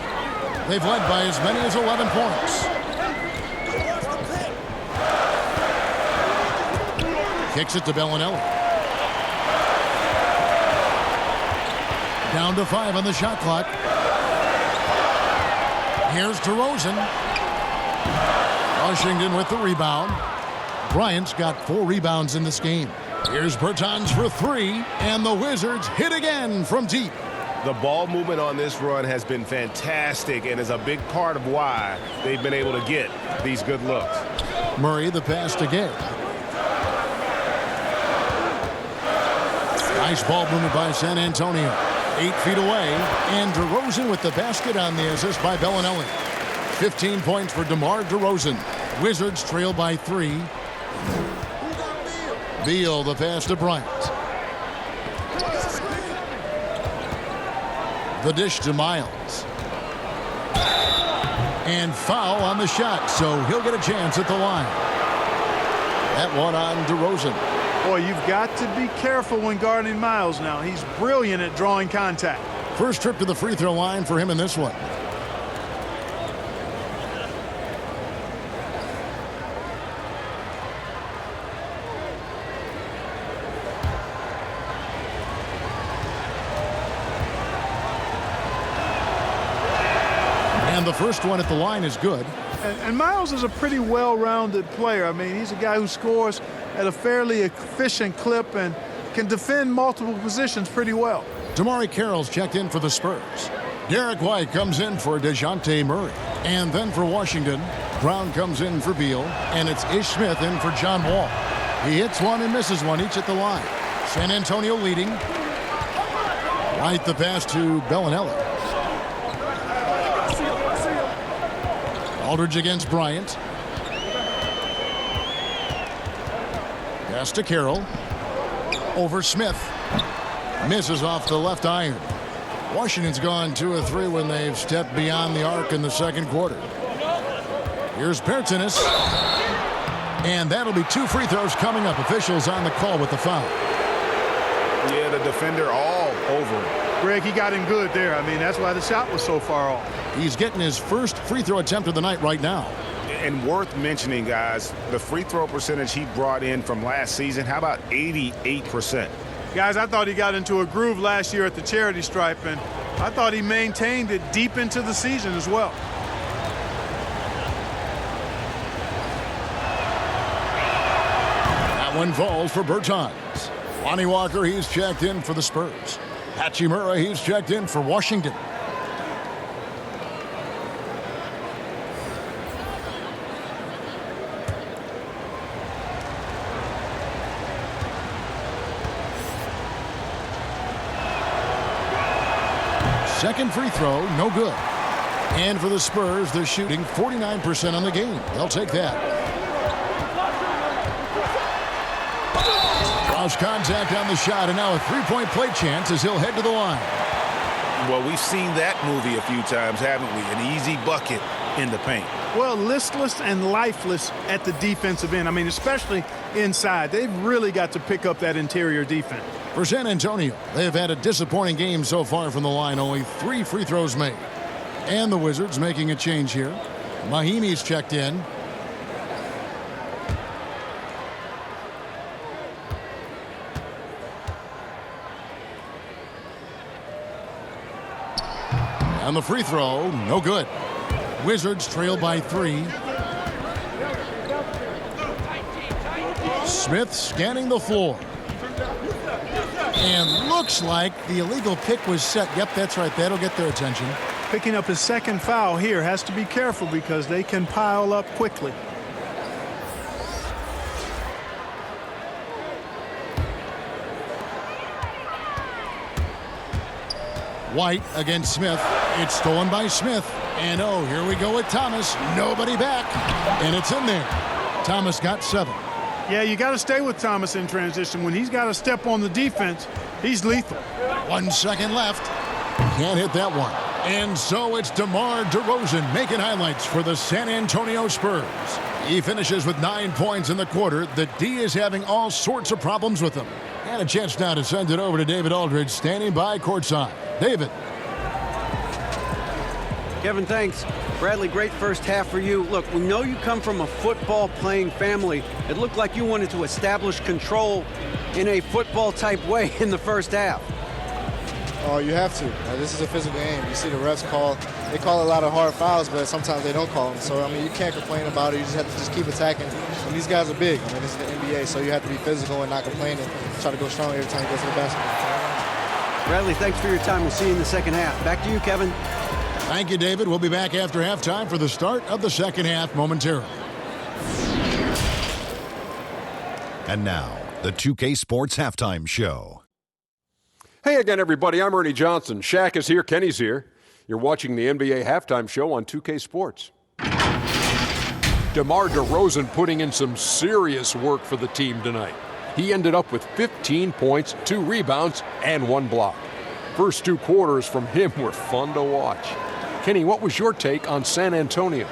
They've led by as many as 11 points. Kicks it to Bellinelli. Down to 5 on the shot clock. Here's DeRozan. Washington with the rebound. Bryant's got 4 rebounds in this game. Here's Bertans for 3, and the Wizards hit again from deep. The ball movement on this run has been fantastic and is a big part of why they've been able to get these good looks. Murray the pass to Gay. Nice ball movement by San Antonio. 8 feet away, and DeRozan with the basket on the assist by Bellinelli. 15 points for DeMar DeRozan. Wizards trail by 3. Beal the pass to Bryant. The dish to Miles. And foul on the shot, so he'll get a chance at the line. That one on DeRozan. Boy, you've got to be careful when guarding Miles now. He's brilliant at drawing contact. First trip to the free throw line for him in this one. And the first one at the line is good. And Miles is a pretty well-rounded player. I mean, he's a guy who scores at a fairly efficient clip and can defend multiple positions pretty well. Damari Carroll's checked in for the Spurs. Derek White comes in for DeJounte Murray. And then for Washington, Brown comes in for Beal. And it's Ish Smith in for John Wall. He hits one and misses one each at the line. San Antonio leading. White the pass to Bellinelli. Aldridge against Bryant. Pass to Carroll. Over Smith. Misses off the left iron. Washington's gone 2 of 3 when they've stepped beyond the arc in the second quarter. Here's Bertans. And that'll be 2 free throws coming up. Officials on the call with the foul. Yeah, the defender all over him. Greg, he got him good there. I mean, that's why the shot was so far off. He's getting his first free throw attempt of the night right now. And worth mentioning, guys, the free throw percentage he brought in from last season, how about 88%? Guys, I thought he got into a groove last year at the charity stripe, and I thought he maintained it deep into the season as well. That one falls for Bertans. Lonnie Walker, he's checked in for the Spurs. Hachimura, he's checked in for Washington. Second free throw, no good. And for the Spurs, they're shooting 49% on the game. They'll take that. Cross contact on the shot, and now a three-point play chance as he'll head to the line. Well, we've seen that movie a few times, haven't we? An easy bucket in the paint. Well, listless and lifeless at the defensive end. I mean, especially inside. They've really got to pick up that interior defense. For San Antonio, they have had a disappointing game so far from the line. Only 3 free throws made. And the Wizards making a change here. Mahimi's checked in. And the free throw, no good. Wizards trail by 3. Smith scanning the floor. And looks like the illegal pick was set. Yep, that's right. That'll get their attention. Picking up his second foul here, has to be careful because they can pile up quickly. White against Smith. It's stolen by Smith. And oh, here we go with Thomas. Nobody back. And it's in there. Thomas got 7. Yeah, you got to stay with Thomas in transition. When he's got to step on the defense, he's lethal. 1 second left. Can't hit that one. And so it's DeMar DeRozan making highlights for the San Antonio Spurs. He finishes with 9 points in the quarter. The D is having all sorts of problems with him. And a chance now to send it over to David Aldridge, standing by courtside. David. Kevin, thanks. Bradley, great first half for you. Look, we know you come from a football-playing family. It looked like you wanted to establish control in a football-type way in the first half. Oh, you have to. This is a physical game. You see the refs they call a lot of hard fouls, but sometimes they don't call them. So, I mean, you can't complain about it. You just have to just keep attacking. And these guys are big. I mean, this is the NBA, so you have to be physical and not complain and try to go strong every time you go to the basket. Bradley, thanks for your time. We'll see you in the second half. Back to you, Kevin. Thank you, David. We'll be back after halftime for the start of the second half momentarily. And now, the 2K Sports Halftime Show. Hey again, everybody. I'm Ernie Johnson. Shaq is here. Kenny's here. You're watching the NBA Halftime Show on 2K Sports. DeMar DeRozan putting in some serious work for the team tonight. He ended up with 15 points, 2 rebounds, and 1 block. First 2 quarters from him were fun to watch. Kenny, what was your take on San Antonio?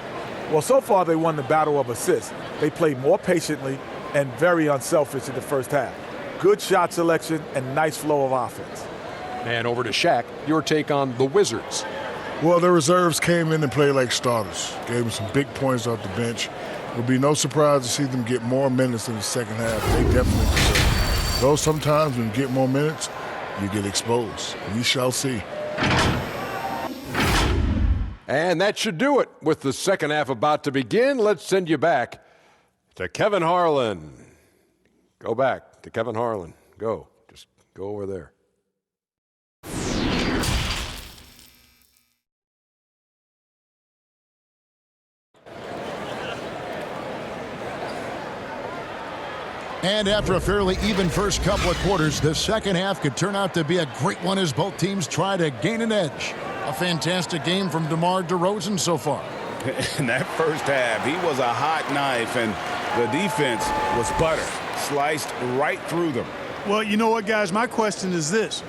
Well, so far they won the battle of assists. They played more patiently and very unselfish in the first half. Good shot selection and nice flow of offense. And over to Shaq, your take on the Wizards. Well, the reserves came in and played like starters. Gave them some big points off the bench. It would be no surprise to see them get more minutes in the second half. They definitely deserve it. Though sometimes when you get more minutes, you get exposed. We shall see. And that should do it. With the second half about to begin, let's send you back to Kevin Harlan. Go back to Kevin Harlan. Go. Just go over there. And after a fairly even first couple of quarters, the second half could turn out to be a great one as both teams try to gain an edge. A fantastic game from DeMar DeRozan so far. In that first half, he was a hot knife, and the defense was butter. Sliced right through them. Well, you know what, guys? My question is this.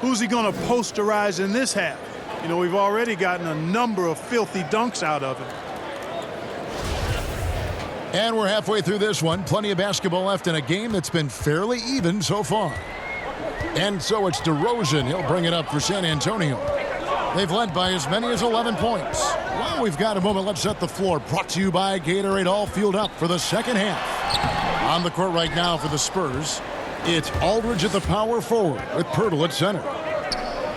Who's he going to posterize in this half? You know, we've already gotten a number of filthy dunks out of him. And we're halfway through this one. Plenty of basketball left in a game that's been fairly even so far. And so it's DeRozan. He'll bring it up for San Antonio. They've led by as many as 11 points. Well, we've got a moment. Let's set the floor. Brought to you by Gatorade. All fueled up for the second half. On the court right now for the Spurs, it's Aldridge at the power forward with Pirtle at center.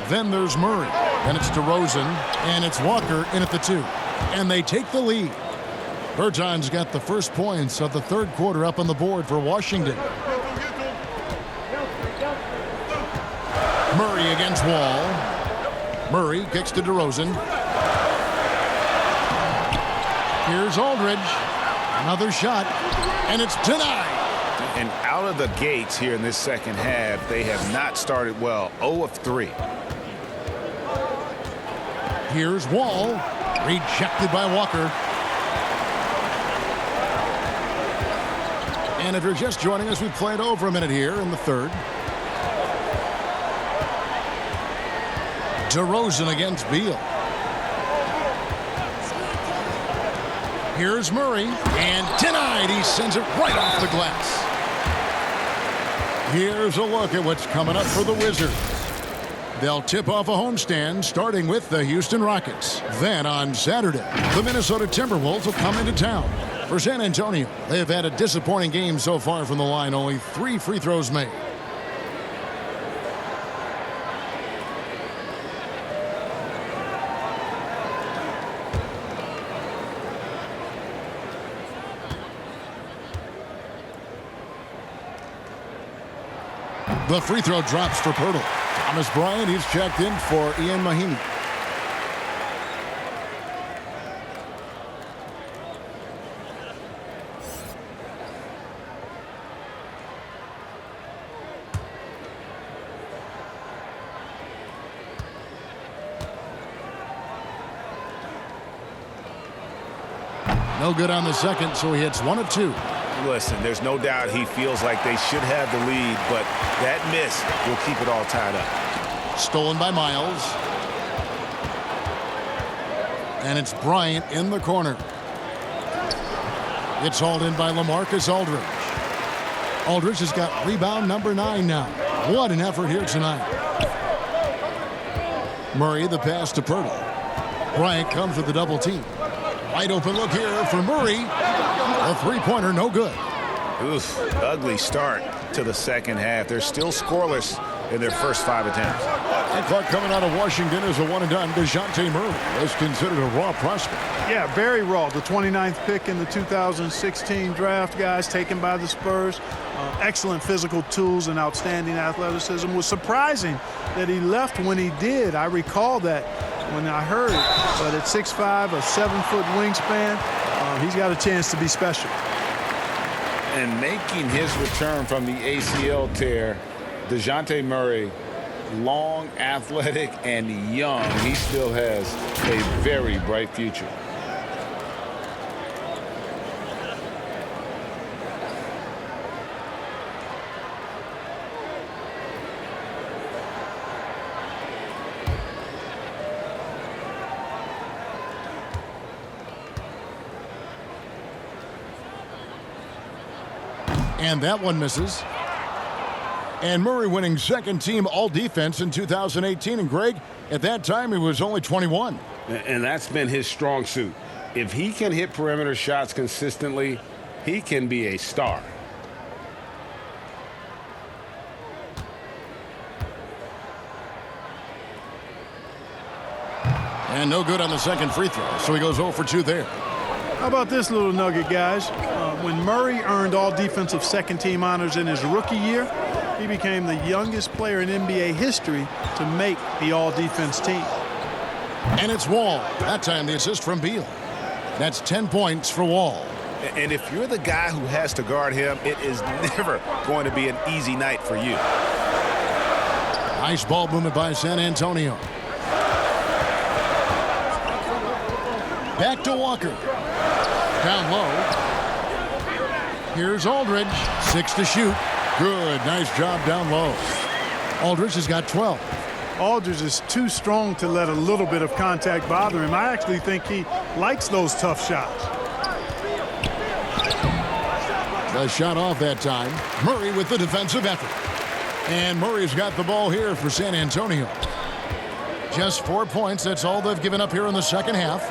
Then there's Murray. Then it's DeRozan. And it's Walker in at the 2. And they take the lead. Berton's got the first points of the third quarter up on the board for Washington. Murray against Wall. Murray kicks to DeRozan. Here's Aldridge. Another shot, and it's denied. And out of the gates here in this second half, they have not started well. 0 of 3. Here's Wall. Rejected by Walker. And if you're just joining us, we've played over a minute here in the third. DeRozan against Beal. Here's Murray, and denied. He sends it right off the glass. Here's a look at what's coming up for the Wizards. They'll tip off a homestand, starting with the Houston Rockets. Then on Saturday, the Minnesota Timberwolves will come into town. For San Antonio, they have had a disappointing game so far from the line, only 3 free throws made. The free throw drops for Pirtle. Thomas Bryant, he's checked in for Ian Mahinmi. No good on the second, so he hits 1 of 2. Listen, there's no doubt he feels like they should have the lead, but that miss will keep it all tied up. Stolen by Miles. And it's Bryant in the corner. It's hauled in by LaMarcus Aldridge. Aldridge has got rebound number 9 now. What an effort here tonight. Murray, the pass to Pirtle. Bryant comes with the double team. Wide open look here for Murray. A three-pointer, no good. Oof, ugly start to the second half. They're still scoreless in their first 5 attempts. And Clark coming out of Washington is a one-and-done. DeJounte Murray is considered a raw prospect. Yeah, very raw. The 29th pick in the 2016 draft, guys, taken by the Spurs. Excellent physical tools and outstanding athleticism. It was surprising that he left when he did. I recall that when I heard it. But at 6'5", a 7-foot wingspan, he's got a chance to be special. And making his return from the ACL tear, DeJounte Murray, long, athletic, and young. He still has a very bright future. And that one misses. And Murray winning second team all defense in 2018. And Greg, at that time, he was only 21. And that's been his strong suit. If he can hit perimeter shots consistently, he can be a star. And no good on the second free throw. So he goes 0 for 2 there. How about this little nugget, guys? When Murray earned all defensive second team honors in his rookie year, he became the youngest player in NBA history to make the all defense team. And it's Wall. That time the assist from Beal. That's 10 points for Wall. And if you're the guy who has to guard him, it is never going to be an easy night for you. Nice ball movement by San Antonio. Back to Walker. Down low. Here's Aldridge. 6 to shoot. Good. Nice job down low. Aldridge has got 12. Aldridge is too strong to let a little bit of contact bother him. I actually think he likes those tough shots. The shot off that time. Murray with the defensive effort. And Murray's got the ball here for San Antonio. Just 4 points. That's all they've given up here in the second half.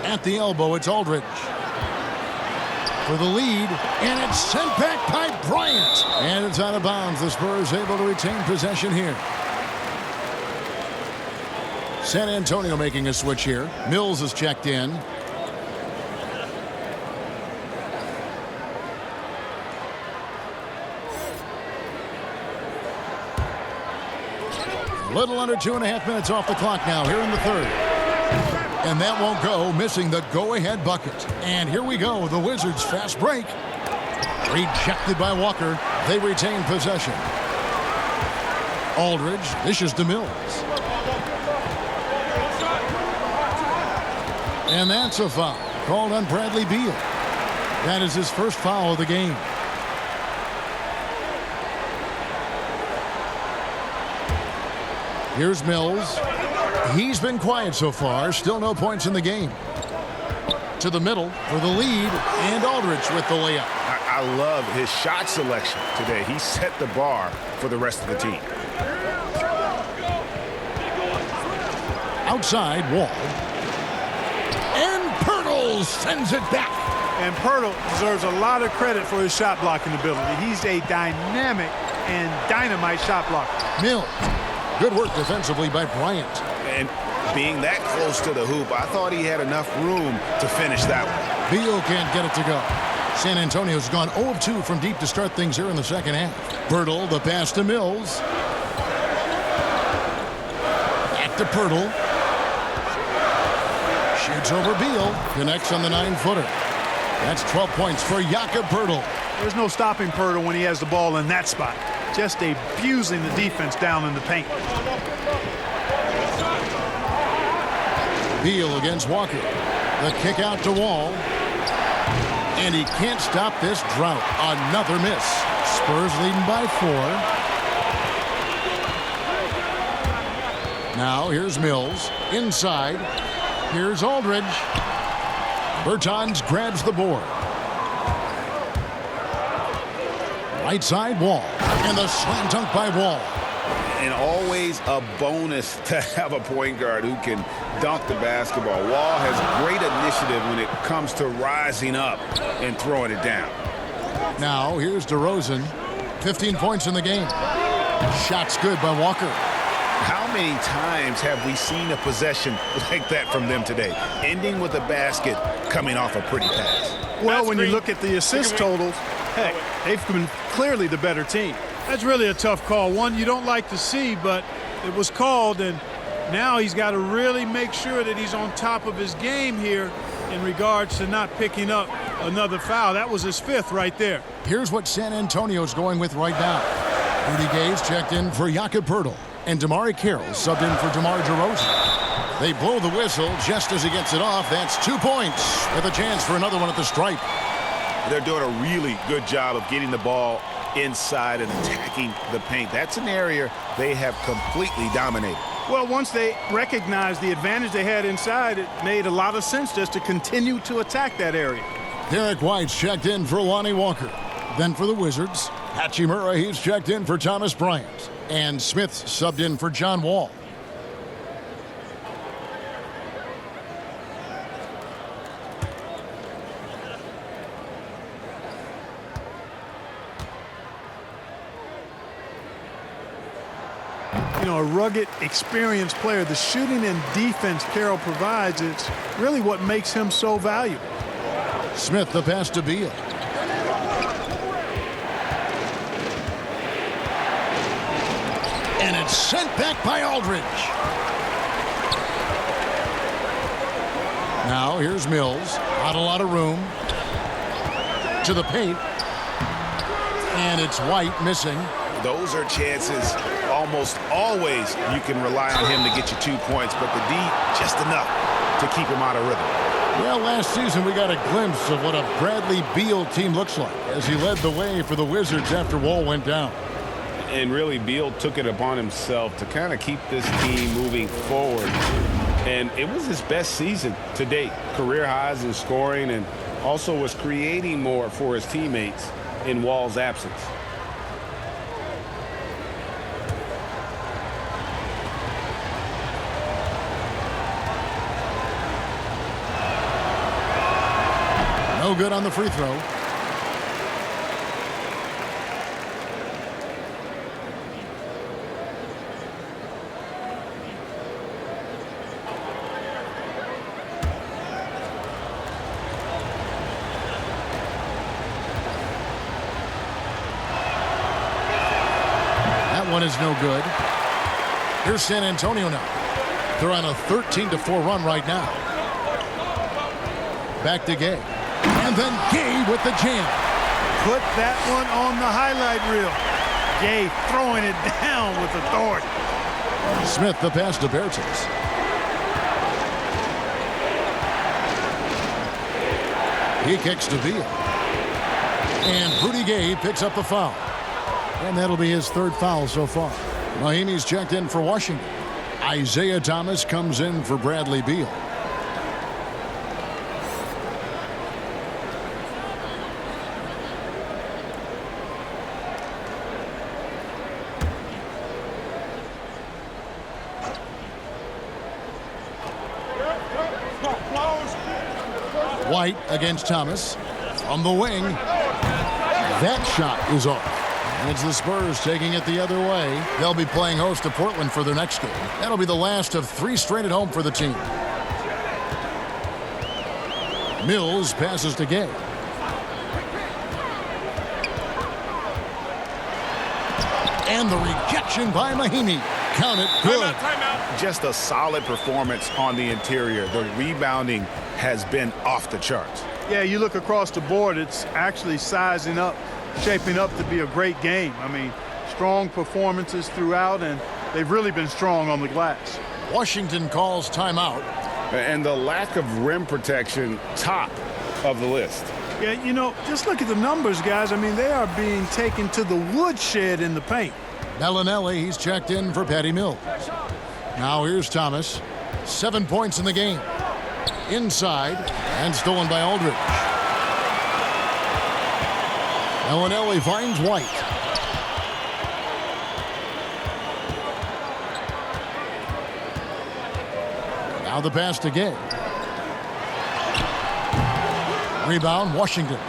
At the elbow, it's Aldridge. For the lead, and it's sent back by Bryant. And it's out of bounds. The Spurs able to retain possession here. San Antonio making a switch here. Mills is checked in. Little under 2.5 minutes off the clock now here in the third. And that won't go, missing the go-ahead bucket. And here we go, the Wizards fast break. Rejected by Walker. They retain possession. Aldridge dishes to Mills. And that's a foul called on Bradley Beal. That is his first foul of the game. Here's Mills. He's been quiet so far. Still no points in the game. To the middle for the lead, and Aldridge with the layup. I love his shot selection today. He set the bar for the rest of the team. Outside, Wall. And Pirtle sends it back. And Pirtle deserves a lot of credit for his shot blocking ability. He's a dynamic and dynamite shot blocker. Mills. Good work defensively by Bryant. And being that close to the hoop, I thought he had enough room to finish that one. Beal can't get it to go. San Antonio's gone 0 of 2 from deep to start things here in the second half. Pirtle, the pass to Mills. Back to Pirtle. Shoots over Beal. Connects on the 9-footer. That's 12 points for Jakob Pirtle. There's no stopping Pirtle when he has the ball in that spot. Just abusing the defense down in the paint. Beal against Walker. The kick out to Wall. And he can't stop this drought. Another miss. Spurs leading by 4. Now here's Mills. Inside. Here's Aldridge. Bertans grabs the board. Right side, Wall. And the slam dunk by Wall. And always a bonus to have a point guard who can dunk the basketball. Wall has great initiative when it comes to rising up and throwing it down. Now here's DeRozan. 15 points in the game. Shots good by Walker. How many times have we seen a possession like that from them today? Ending with a basket, coming off a pretty pass. Well, when you look at the assist totals, heck, they've been clearly the better team. That's really a tough call. One you don't like to see, but it was called, and now he's got to really make sure that he's on top of his game here in regards to not picking up another foul. That was his 5th right there. Here's what San Antonio's going with right now. Rudy Gay's checked in for Jakob Pirtle, and Damari Carroll subbed in for DeMar DeRozan. They blow the whistle just as he gets it off. That's 2 points with a chance for another one at the stripe. They're doing a really good job of getting the ball inside and attacking the paint. That's an area they have completely dominated. Well, once they recognized the advantage they had inside, it made a lot of sense just to continue to attack that area. Derek White's checked in for Lonnie Walker. Then for the Wizards, Hachimura, he's checked in for Thomas Bryant. And Smith's subbed in for John Wall. You know, a rugged, experienced player. The shooting and defense Carroll provides, it's really what makes him so valuable. Smith, the pass to Beal. And it's sent back by Aldridge. Now here's Mills. Not a lot of room. To the paint. And it's White missing. Those are chances almost always you can rely on him to get you 2 points, but the D just enough to keep him out of rhythm. Well, last season we got a glimpse of what a Bradley Beal team looks like as he led the way for the Wizards after Wall went down. And really, Beal took it upon himself to kind of keep this team moving forward. And it was his best season to date. Career highs in scoring, and also was creating more for his teammates in Wall's absence. No good on the free throw. That one is no good. Here's San Antonio now. They're on a 13-4 run right now. Back to Gay. And then Gay with the jam. Put that one on the highlight reel. Gay throwing it down with authority. Smith, the pass to Bertans. He kicks to Beal. And Rudy Gay picks up the foul. And that'll be his 3rd foul so far. Mahimi's checked in for Washington. Isaiah Thomas comes in for Bradley Beal. White against Thomas from the wing. That shot is off. And it's the Spurs taking it the other way. They'll be playing host to Portland for their next game. That'll be the last of 3 straight at home for the team. Mills passes to Gay. And the rejection by Mahinmi. Count it. Good. Timeout. Just a solid performance on the interior. The rebounding has been off the charts. Yeah, you look across the board, it's actually sizing up, shaping up to be a great game. I mean, strong performances throughout, and they've really been strong on the glass. Washington calls timeout. And the lack of rim protection, top of the list. Yeah, you know, just look at the numbers, guys. I mean, they are being taken to the woodshed in the paint. Bellinelli, he's checked in for Patty Mills. Now here's Thomas. 7 points in the game. Inside, and stolen by Aldridge. Bellinelli finds White. Now the pass to Gay. Rebound, Washington.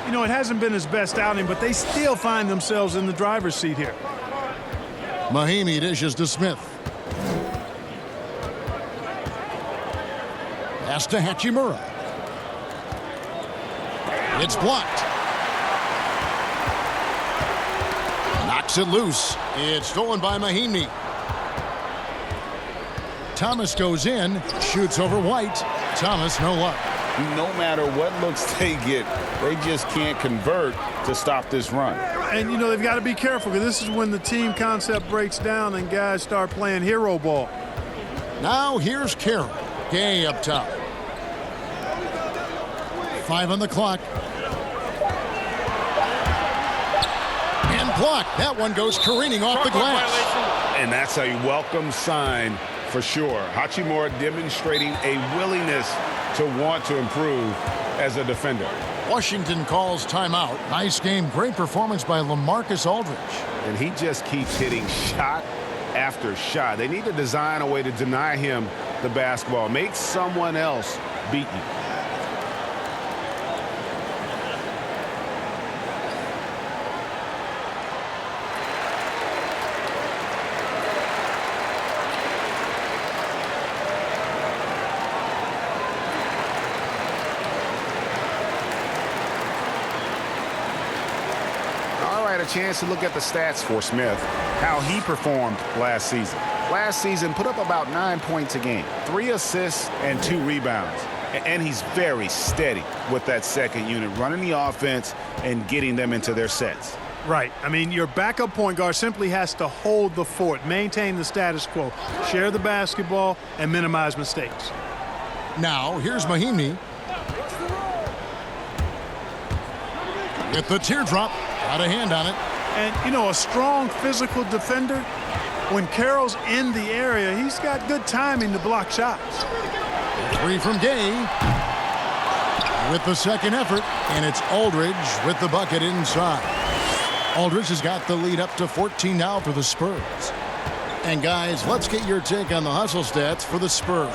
You know, it hasn't been his best outing, but they still find themselves in the driver's seat here. Mahinmi dishes to Smith. Pass to Hachimura. It's blocked. Knocks it loose. It's stolen by Mahinmi. Thomas goes in, shoots over White. Thomas, no luck. No matter what looks they get, they just can't convert to stop this run. And, you know, they've got to be careful because this is when the team concept breaks down and guys start playing hero ball. Now here's Carroll. Gay up top. 5 on the clock. And blocked. That one goes careening off the glass. And that's a welcome sign for sure. Hachimura demonstrating a willingness to want to improve as a defender. Washington calls timeout. Nice game. Great performance by LaMarcus Aldridge. And he just keeps hitting shot after shot. They need to design a way to deny him the basketball. Make someone else beat you. A chance to look at the stats for Smith, how he performed last season. Last season put up about 9 points a game, 3 assists and 2 rebounds. And he's very steady with that second unit, running the offense and getting them into their sets. Right. I mean, your backup point guard simply has to hold the fort, maintain the status quo, share the basketball, and minimize mistakes. Now, here's Mahinmi. With the teardrop. Got a hand on it. And, you know, a strong physical defender, when Carroll's in the area, he's got good timing to block shots. 3 from Gay. With the second effort, and it's Aldridge with the bucket inside. Aldridge has got the lead up to 14 now for the Spurs. And, guys, let's get your take on the hustle stats for the Spurs.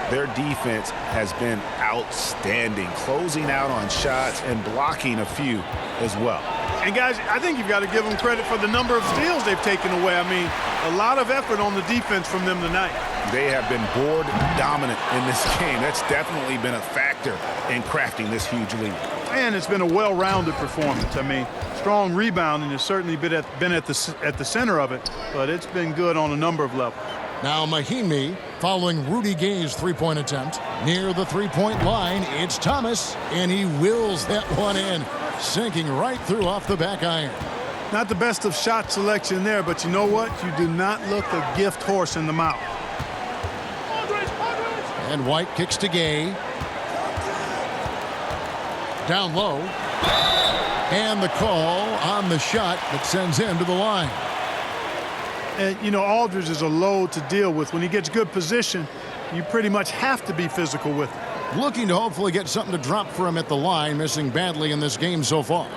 Their defense has been outstanding, closing out on shots and blocking a few as well. And, guys, I think you've got to give them credit for the number of steals they've taken away. I mean, a lot of effort on the defense from them tonight. They have been board dominant in this game. That's definitely been a factor in crafting this huge lead. And it's been a well-rounded performance. I mean, strong rebounding has certainly been at the center of it, but it's been good on a number of levels. Now Mahinmi following Rudy Gay's three-point attempt. Near the three-point line, it's Thomas, and he wills that one in, sinking right through off the back iron. Not the best of shot selection there, but you know what? You do not look a gift horse in the mouth. And White kicks to Gay. Down low. And the call on the shot that sends him to the line. And, you know, Aldridge is a load to deal with. When he gets good position, you pretty much have to be physical with him. Looking to hopefully get something to drop for him at the line, missing badly in this game so far.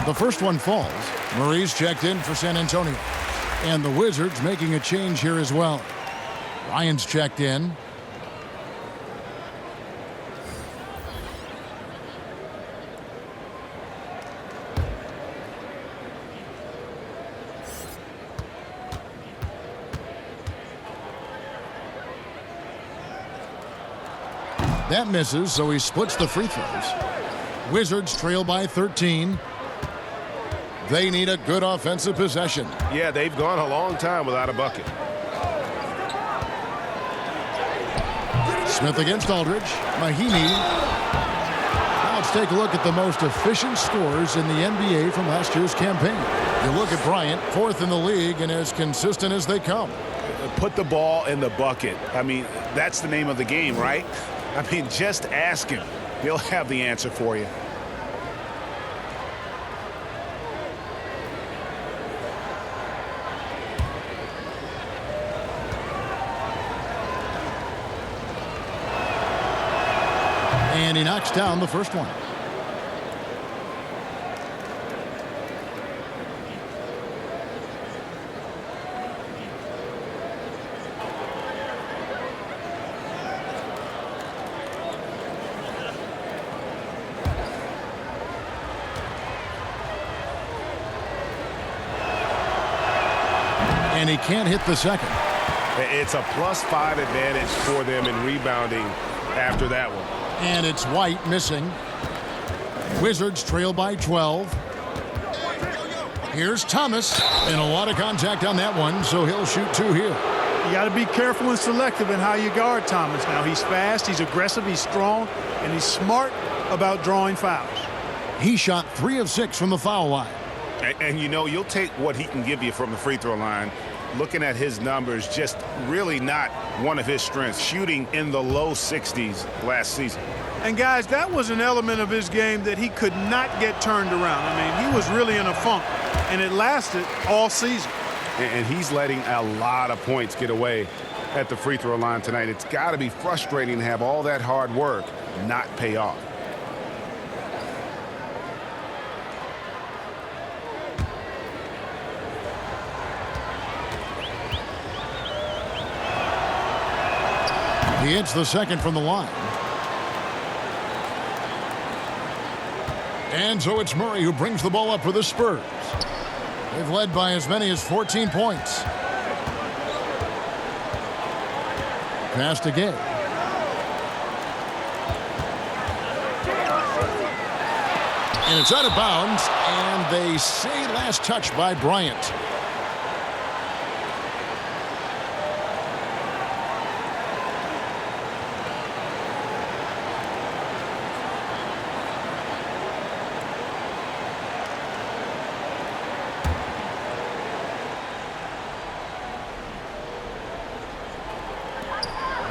The first one falls. Murray's checked in for San Antonio. And the Wizards making a change here as well. Ryan's checked in. That misses, so he splits the free throws. Wizards trail by 13. They need a good offensive possession. Yeah, they've gone a long time without a bucket. Smith against Aldridge. Mahinmi. Now let's take a look at the most efficient scorers in the NBA from last year's campaign. You look at Bryant, 4th in the league and as consistent as they come. Put the ball in the bucket. I mean, that's the name of the game, right? I mean, just ask him. He'll have the answer for you. And he knocks down the first one. And he can't hit the second. It's a +5 advantage for them in rebounding after that one. And it's White missing. Wizards trail by 12. Here's Thomas. And a lot of contact on that one, so he'll shoot 2 here. You got to be careful and selective in how you guard Thomas now. He's fast, he's aggressive, he's strong, and he's smart about drawing fouls. He shot 3 of 6 from the foul line. And you know, you'll take what he can give you from the free throw line. Looking at his numbers, just really not one of his strengths, shooting in the low 60s last season. And guys, that was an element of his game that he could not get turned around. I mean, he was really in a funk, and it lasted all season. And he's letting a lot of points get away at the free throw line tonight. It's got to be frustrating to have all that hard work not pay off. He hits the second from the line. And so it's Murray who brings the ball up for the Spurs. They've led by as many as 14 points. Pass to Gay. And it's out of bounds, and they say last touch by Bryant.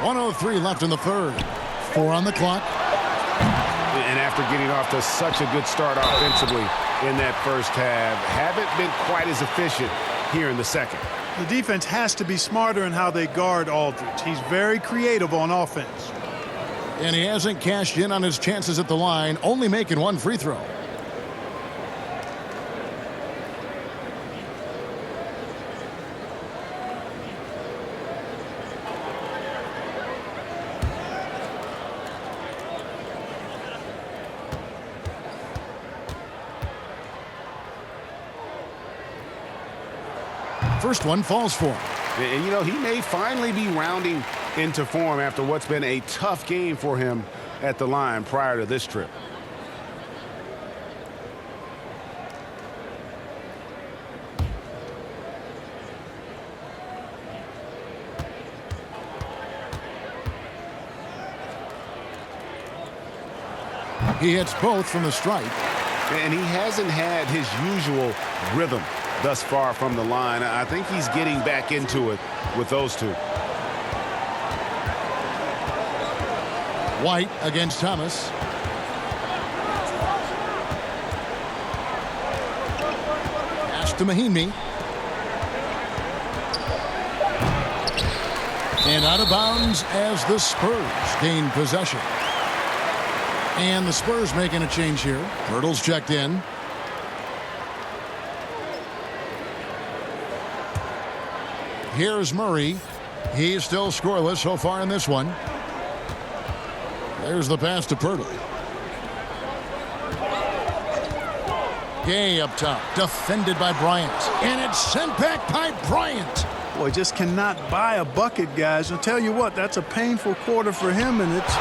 .103 left in the third. 4 on the clock. And after getting off to such a good start offensively in that first half, haven't been quite as efficient here in the second. The defense has to be smarter in how they guard Aldridge. He's very creative on offense. And he hasn't cashed in on his chances at the line, only making 1 free throw. First one falls for him. And, you know, he may finally be rounding into form after what's been a tough game for him at the line prior to this trip. He hits both from the stripe. And he hasn't had his usual rhythm thus far from the line. I think he's getting back into it with those two. White against Thomas. Pass to Mahinmi. And out of bounds as the Spurs gain possession. And the Spurs making a change here. Hurdle's checked in. Here's Murray. He's still scoreless so far in this one. There's the pass to Pirtle. Gay up top, defended by Bryant. And it's sent back by Bryant. Boy, just cannot buy a bucket, guys. I'll tell you what, that's a painful quarter for him, and it's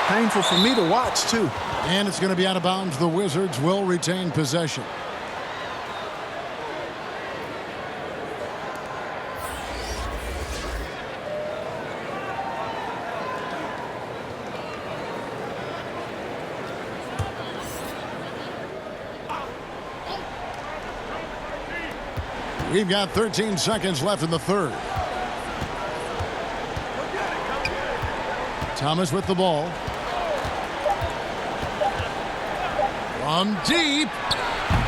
painful for me to watch, too. And it's going to be out of bounds. The Wizards will retain possession. We've got 13 seconds left in the third. Thomas with the ball. From deep.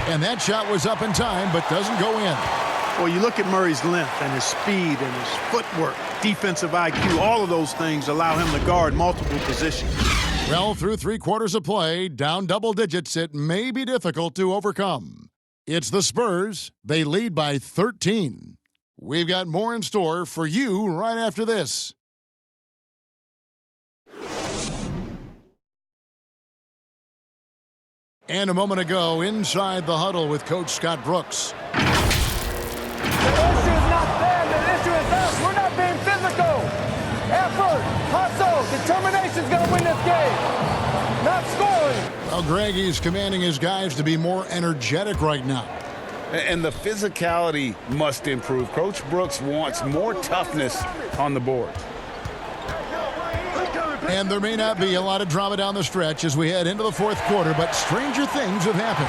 And that shot was up in time, but doesn't go in. Well, you look at Murray's length and his speed and his footwork, defensive IQ, all of those things allow him to guard multiple positions. Well, through 3 quarters of play, down double digits, it may be difficult to overcome. It's the Spurs. They lead by 13. We've got more in store for you right after this. And a moment ago, inside the huddle with Coach Scott Brooks. The issue is not them. The issue is us. We're not being physical. Effort, hustle, determination is going to win this game. Not scoring. Well, Greg, he's commanding his guys to be more energetic right now. And the physicality must improve. Coach Brooks wants more toughness on the board. And there may not be a lot of drama down the stretch as we head into the fourth quarter, but stranger things have happened.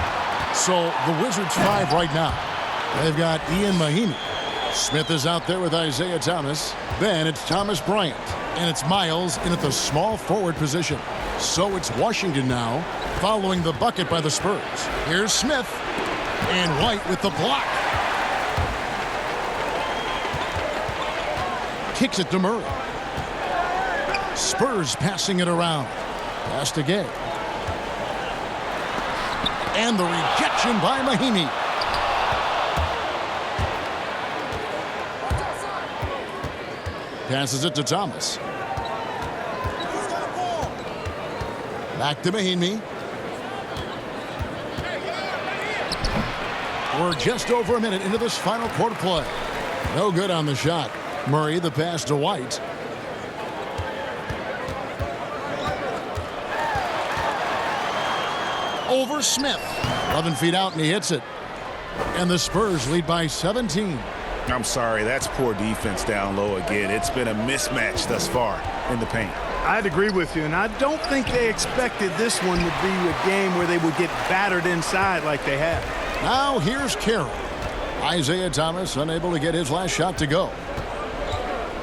So the Wizards 5 right now. They've got Ian Mahinmi. Smith is out there with Isaiah Thomas. Then it's Thomas Bryant. And it's Miles in at the small forward position. So it's Washington now, following the bucket by the Spurs. Here's Smith. And White with the block. Kicks it to Murray. Spurs passing it around. Pass to Gay. And the rejection by Mahinmi. Passes it to Thomas. Back to Mahinmi. We're just over a minute into this final quarter play. No good on the shot. Murray the pass to White. Over Smith. 11 feet out and he hits it. And the Spurs lead by 17. I'm sorry, that's poor defense down low again. It's been a mismatch thus far in the paint. I'd agree with you, and I don't think they expected this one to be a game where they would get battered inside like they have. Now here's Carroll. Isaiah Thomas unable to get his last shot to go.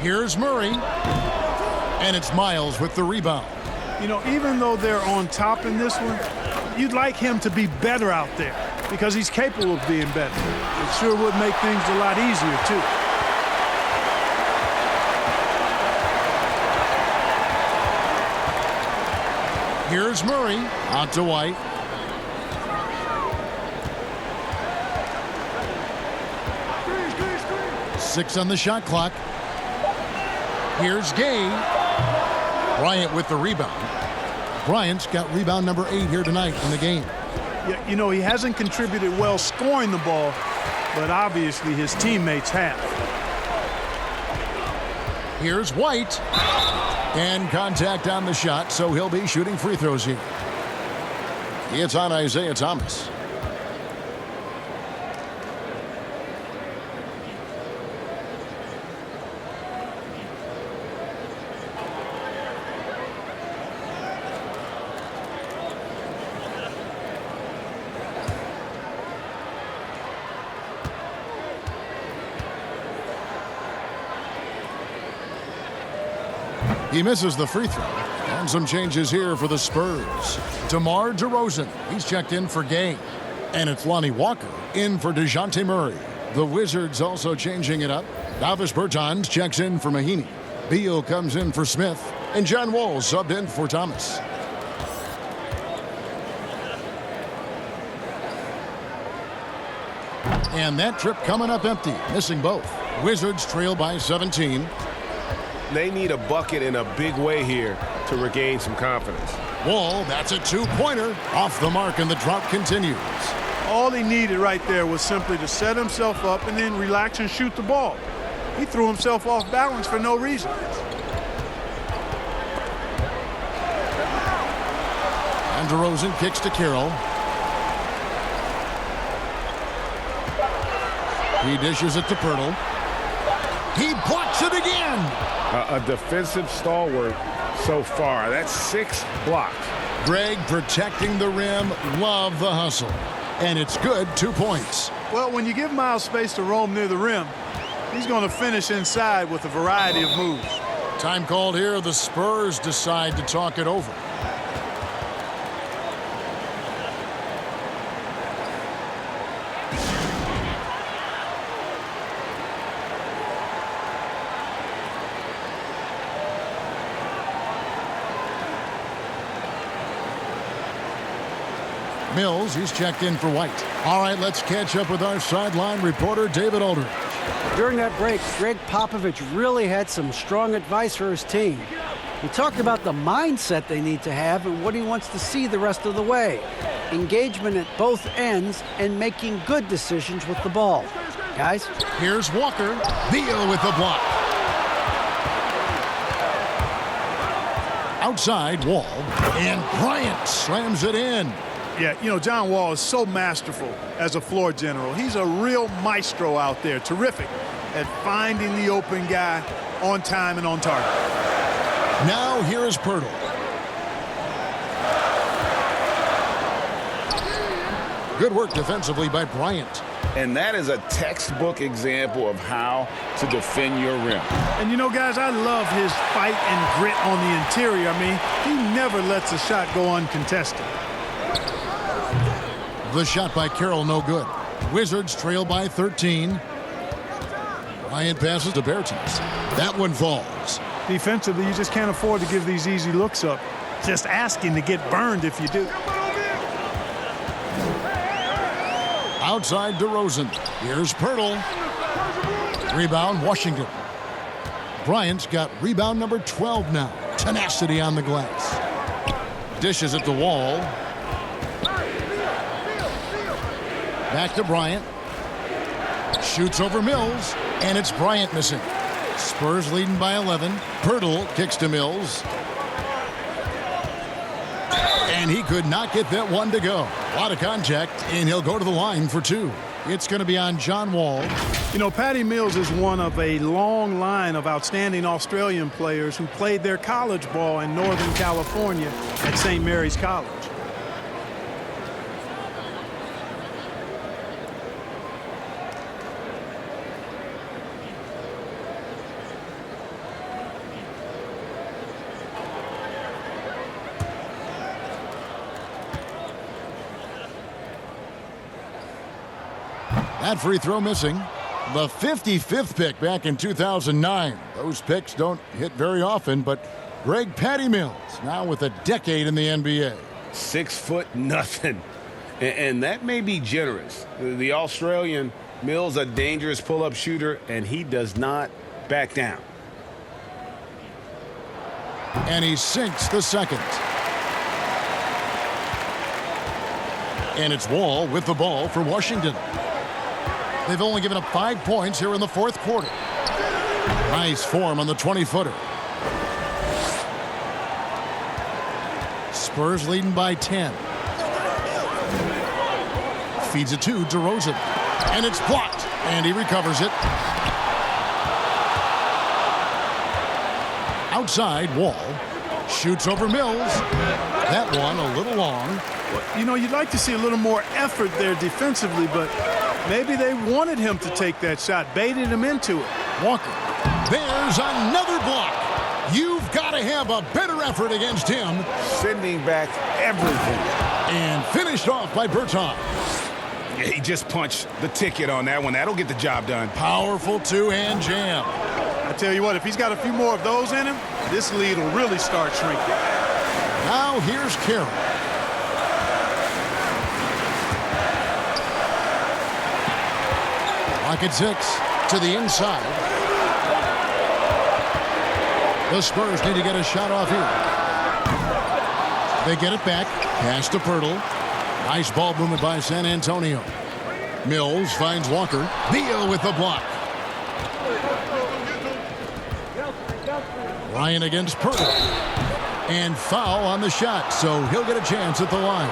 Here's Murray. And it's Miles with the rebound. You know, even though they're on top in this one, you'd like him to be better out there because he's capable of being better. It sure would make things a lot easier, too. Here's Murray. Out to White. Six on the shot clock. Here's Gay. Bryant with the rebound. Bryant's got rebound number 8 here tonight in the game. Yeah, you know, he hasn't contributed well scoring the ball, but obviously his teammates have. Here's White. And contact on the shot, so he'll be shooting free throws here. It's on Isaiah Thomas. He misses the free throw. And some changes here for the Spurs. DeMar DeRozan, he's checked in for Gay. And it's Lonnie Walker in for DeJounte Murray. The Wizards also changing it up. Davis Bertans checks in for Mahinmi. Beal comes in for Smith. And John Wall subbed in for Thomas. And that trip coming up empty, missing both. Wizards trail by 17. They need a bucket in a big way here to regain some confidence. Wall, that's a two-pointer. Off the mark, and the drought continues. All he needed right there was simply to set himself up and then relax and shoot the ball. He threw himself off balance for no reason. And DeRozan kicks to Carroll. He dishes it to Pirtle. He blocks it again. A defensive stalwart so far. That's 6 blocks. Greg protecting the rim. Love the hustle. And it's good, 2 points. Well, when you give Miles space to roam near the rim, he's going to finish inside with a variety of moves. Time called here. The Spurs decide to talk it over. Mills, he's checked in for White. All right, let's catch up with our sideline reporter, David Aldridge. During that break, Greg Popovich really had some strong advice for his team. He talked about the mindset they need to have and what he wants to see the rest of the way. Engagement at both ends and making good decisions with the ball. Guys? Here's Walker. Beal with the block. Outside, Wall. And Bryant slams it in. Yeah, you know, John Wall is so masterful as a floor general. He's a real maestro out there, terrific at finding the open guy on time and on target. Now here is Pirtle. Good work defensively by Bryant. And that is a textbook example of how to defend your rim. And you know, guys, I love his fight and grit on the interior. I mean, he never lets a shot go uncontested. The shot by Carroll, no good. Wizards trail by 13. Bryant passes to Bertans. That one falls. Defensively, you just can't afford to give these easy looks up. Just asking to get burned if you do. Outside DeRozan. Here's Pirtle. Rebound, Washington. Bryant's got rebound number 12 now. Tenacity on the glass. Dishes at the wall. Back to Bryant. Shoots over Mills. And it's Bryant missing. Spurs leading by 11. Pirtle kicks to Mills. And he could not get that one to go. A lot of contact, and he'll go to the line for 2. It's going to be on John Wall. You know, Patty Mills is one of a long line of outstanding Australian players who played their college ball in Northern California at St. Mary's College. That free throw missing. The 55th pick back in 2009. Those picks don't hit very often, but Greg Patty Mills now with a decade in the NBA. 6'0", and that may be generous. The Australian Mills, a dangerous pull-up shooter, and he does not back down. And he sinks the second. And it's Wall with the ball for Washington. They've only given up 5 points here in the fourth quarter. Nice form on the 20-footer. Spurs leading by 10. Feeds it to DeRozan. And it's blocked. And he recovers it. Outside, Wall. Shoots over Mills. That one a little long. You know, you'd like to see a little more effort there defensively, but maybe they wanted him to take that shot, baited him into it. Walker. There's another block. You've You've got to have a better effort against him. Sending back everything. And finished off by Berton. Yeah, he just punched the ticket on that one. That'll get the job done. Powerful two-hand jam. I tell you what, if he's got a few more of those in him, this lead will really start shrinking. Now here's Carroll. Pocket 6 to the inside. The Spurs need to get a shot off here. They get it back. Pass to Pirtle. Nice ball movement by San Antonio. Mills finds Walker. Beal with the block. Ryan against Pirtle. And foul on the shot, so he'll get a chance at the line.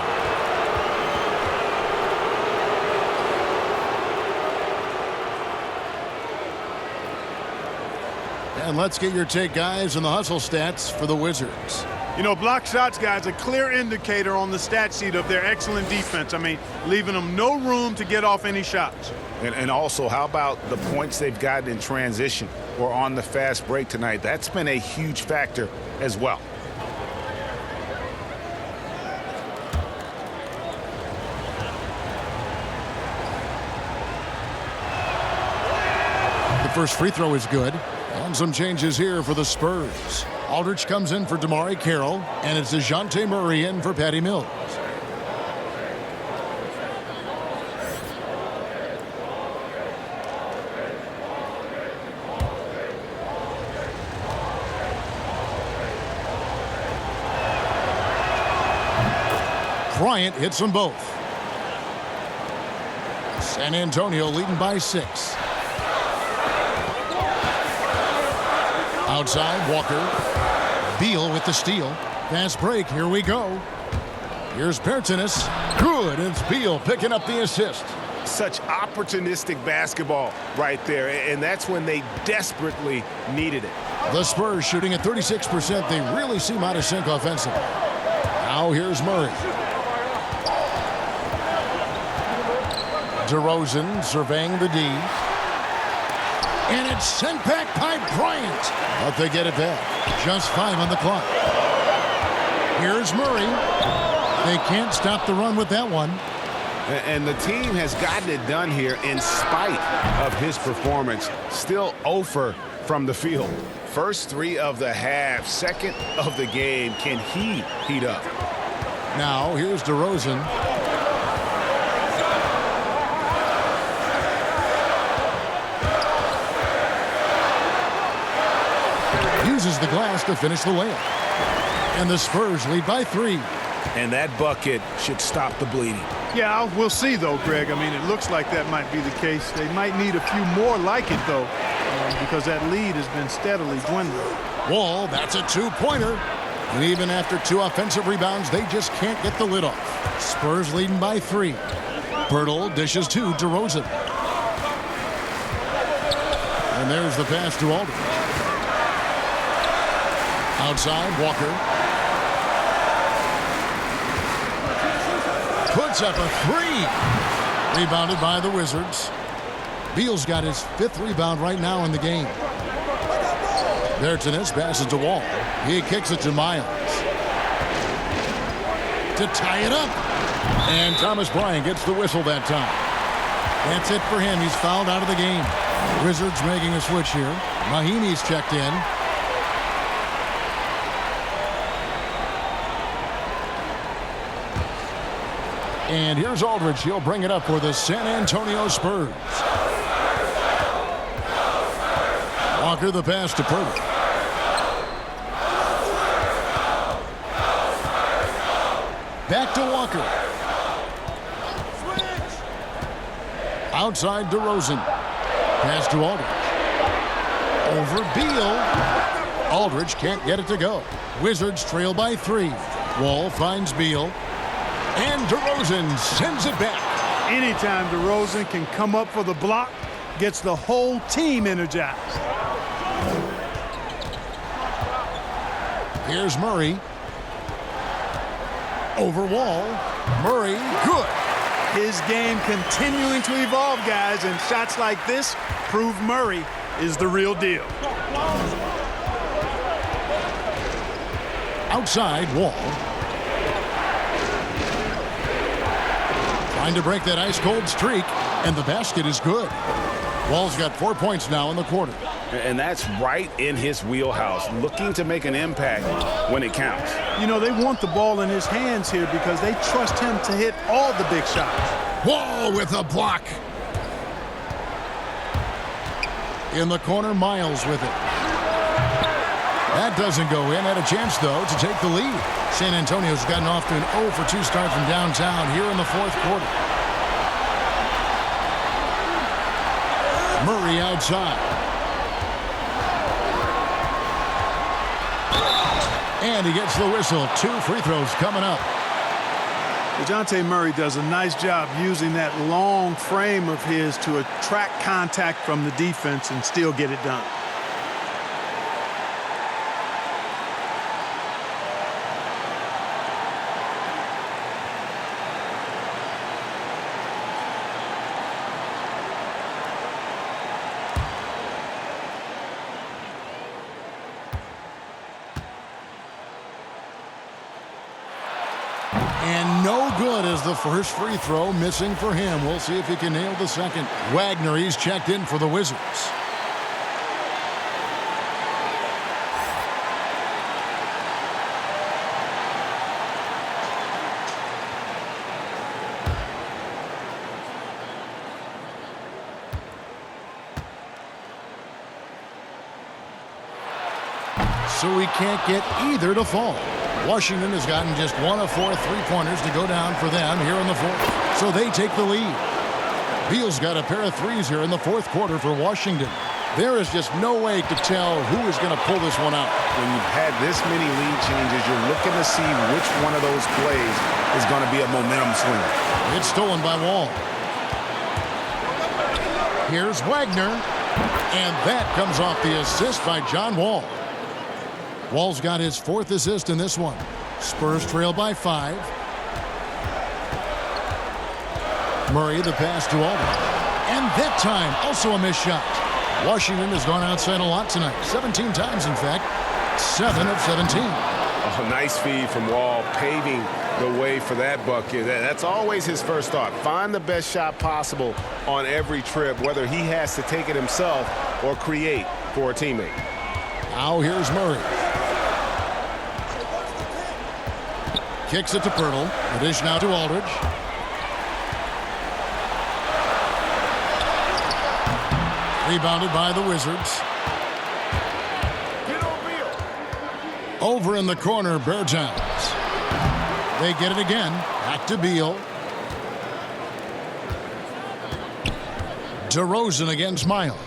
And let's get your take, guys, on the hustle stats for the Wizards. You know, block shots, guys, a clear indicator on the stat sheet of their excellent defense. I mean, leaving them no room to get off any shots. And also, how about the points they've gotten in transition or on the fast break tonight? That's been a huge factor as well. The first free throw is good. And some changes here for the Spurs. Aldridge comes in for DeMarre Carroll, and it's DeJounte Murray in for Patty Mills. Bryant hits them both. San Antonio leading by 6. Outside, Walker. Beal with the steal. Fast break, here we go. Here's Bertans. Good, it's Beal picking up the assist. Such opportunistic basketball right there, and that's when they desperately needed it. The Spurs shooting at 36%. They really seem out of sync offensively. Now here's Murray. DeRozan surveying the D. And it's sent back by Bryant. But they get it back. Just 5 on the clock. Here's Murray. They can't stop the run with that one. And the team has gotten it done here in spite of his performance. Still 0 from the field. First 3 of the half, second of the game. Can he heat up? Now here's DeRozan. Uses the glass to finish the layup. And the Spurs lead by 3. And that bucket should stop the bleeding. Yeah, we'll see, though, Greg. I mean, it looks like that might be the case. They might need a few more like it, though, because that lead has been steadily dwindling. Wall, that's a 2-pointer. And even after 2 offensive rebounds, they just can't get the lid off. Spurs leading by 3. Pirtle dishes to DeRozan. And there's the pass to Aldridge. Outside, Walker. Puts up a 3. Rebounded by the Wizards. Beal's got his 5th rebound right now in the game. Bertans passes to Wall. He kicks it to Miles. To tie it up. And Thomas Bryant gets the whistle that time. That's it for him. He's fouled out of the game. Wizards making a switch here. Mahinmi's checked in. And here's Aldridge. He'll bring it up for the San Antonio Spurs. Walker the pass to Pirtle. Back to Walker. Outside DeRozan. Pass to Aldridge. Over Beal. Aldridge can't get it to go. Wizards trail by 3. Wall finds Beal. And DeRozan sends it back. Anytime DeRozan can come up for the block, gets the whole team energized. Here's Murray. Over Wall. Murray, good. His game continuing to evolve, guys, and shots like this prove Murray is the real deal. outside, Wall. Trying to break that ice-cold streak, and the basket is good. Wall's got 4 points now in the quarter. And that's right in his wheelhouse, looking to make an impact when it counts. You know, they want the ball in his hands here because they trust him to hit all the big shots. Wall with a block. In the corner, Miles with it. That doesn't go in. Had a chance, though, to take the lead. San Antonio's gotten off to an 0-for-2 start from downtown here in the fourth quarter. Murray outside. And he gets the whistle. 2 free throws coming up. DeJounte Murray does a nice job using that long frame of his to attract contact from the defense and still get it done. And no good as the first free throw missing for him. We'll see if he can nail the second. Wagner, he's checked in for the Wizards. So he can't get either to fall. Washington has gotten just 1 of 4 3-pointers to go down for them here in the fourth. So they take the lead. Beal's got a pair of threes here in the fourth quarter for Washington. There is just no way to tell who is going to pull this one out. When you've had this many lead changes, you're looking to see which one of those plays is going to be a momentum swinger. It's stolen by Wall. Here's Wagner. And that comes off the assist by John Wall. Wall's got his 4th assist in this one. Spurs trail by 5. Murray the pass to Aldridge. And that time also a missed shot. Washington has gone outside a lot tonight. 17 times, in fact. 7 of 17. Oh, nice feed from Wall, paving the way for that bucket. That's always his first thought. Find the best shot possible on every trip, whether he has to take it himself or create for a teammate. Now here's Murray. Kicks it to Pirtle. The dish now to Aldridge. Rebounded by the Wizards. Over in the corner, Bertans. They get it again. Back to Beal. DeRozan against Miles.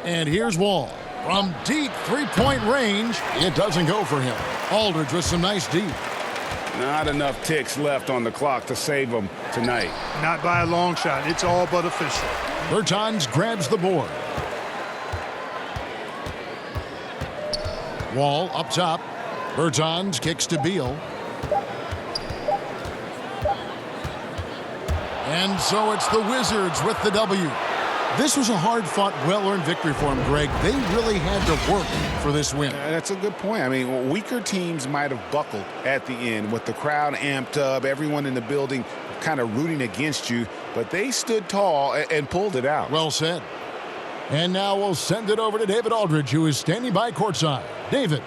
And here's Wall. From deep three-point range, it doesn't go for him. Aldridge with some nice deep. Not enough ticks left on the clock to save him tonight. Not by a long shot. It's all but official. Bertans grabs the board. Wall up top. Bertans kicks to Beal. And so it's the Wizards with the W. This was a hard-fought, well-earned victory for them, Greg. They really had to work for this win. That's a good point. I mean, weaker teams might have buckled at the end with the crowd amped up, everyone in the building kind of rooting against you, but they stood tall and pulled it out. Well said. And now we'll send it over to David Aldridge, who is standing by courtside. David.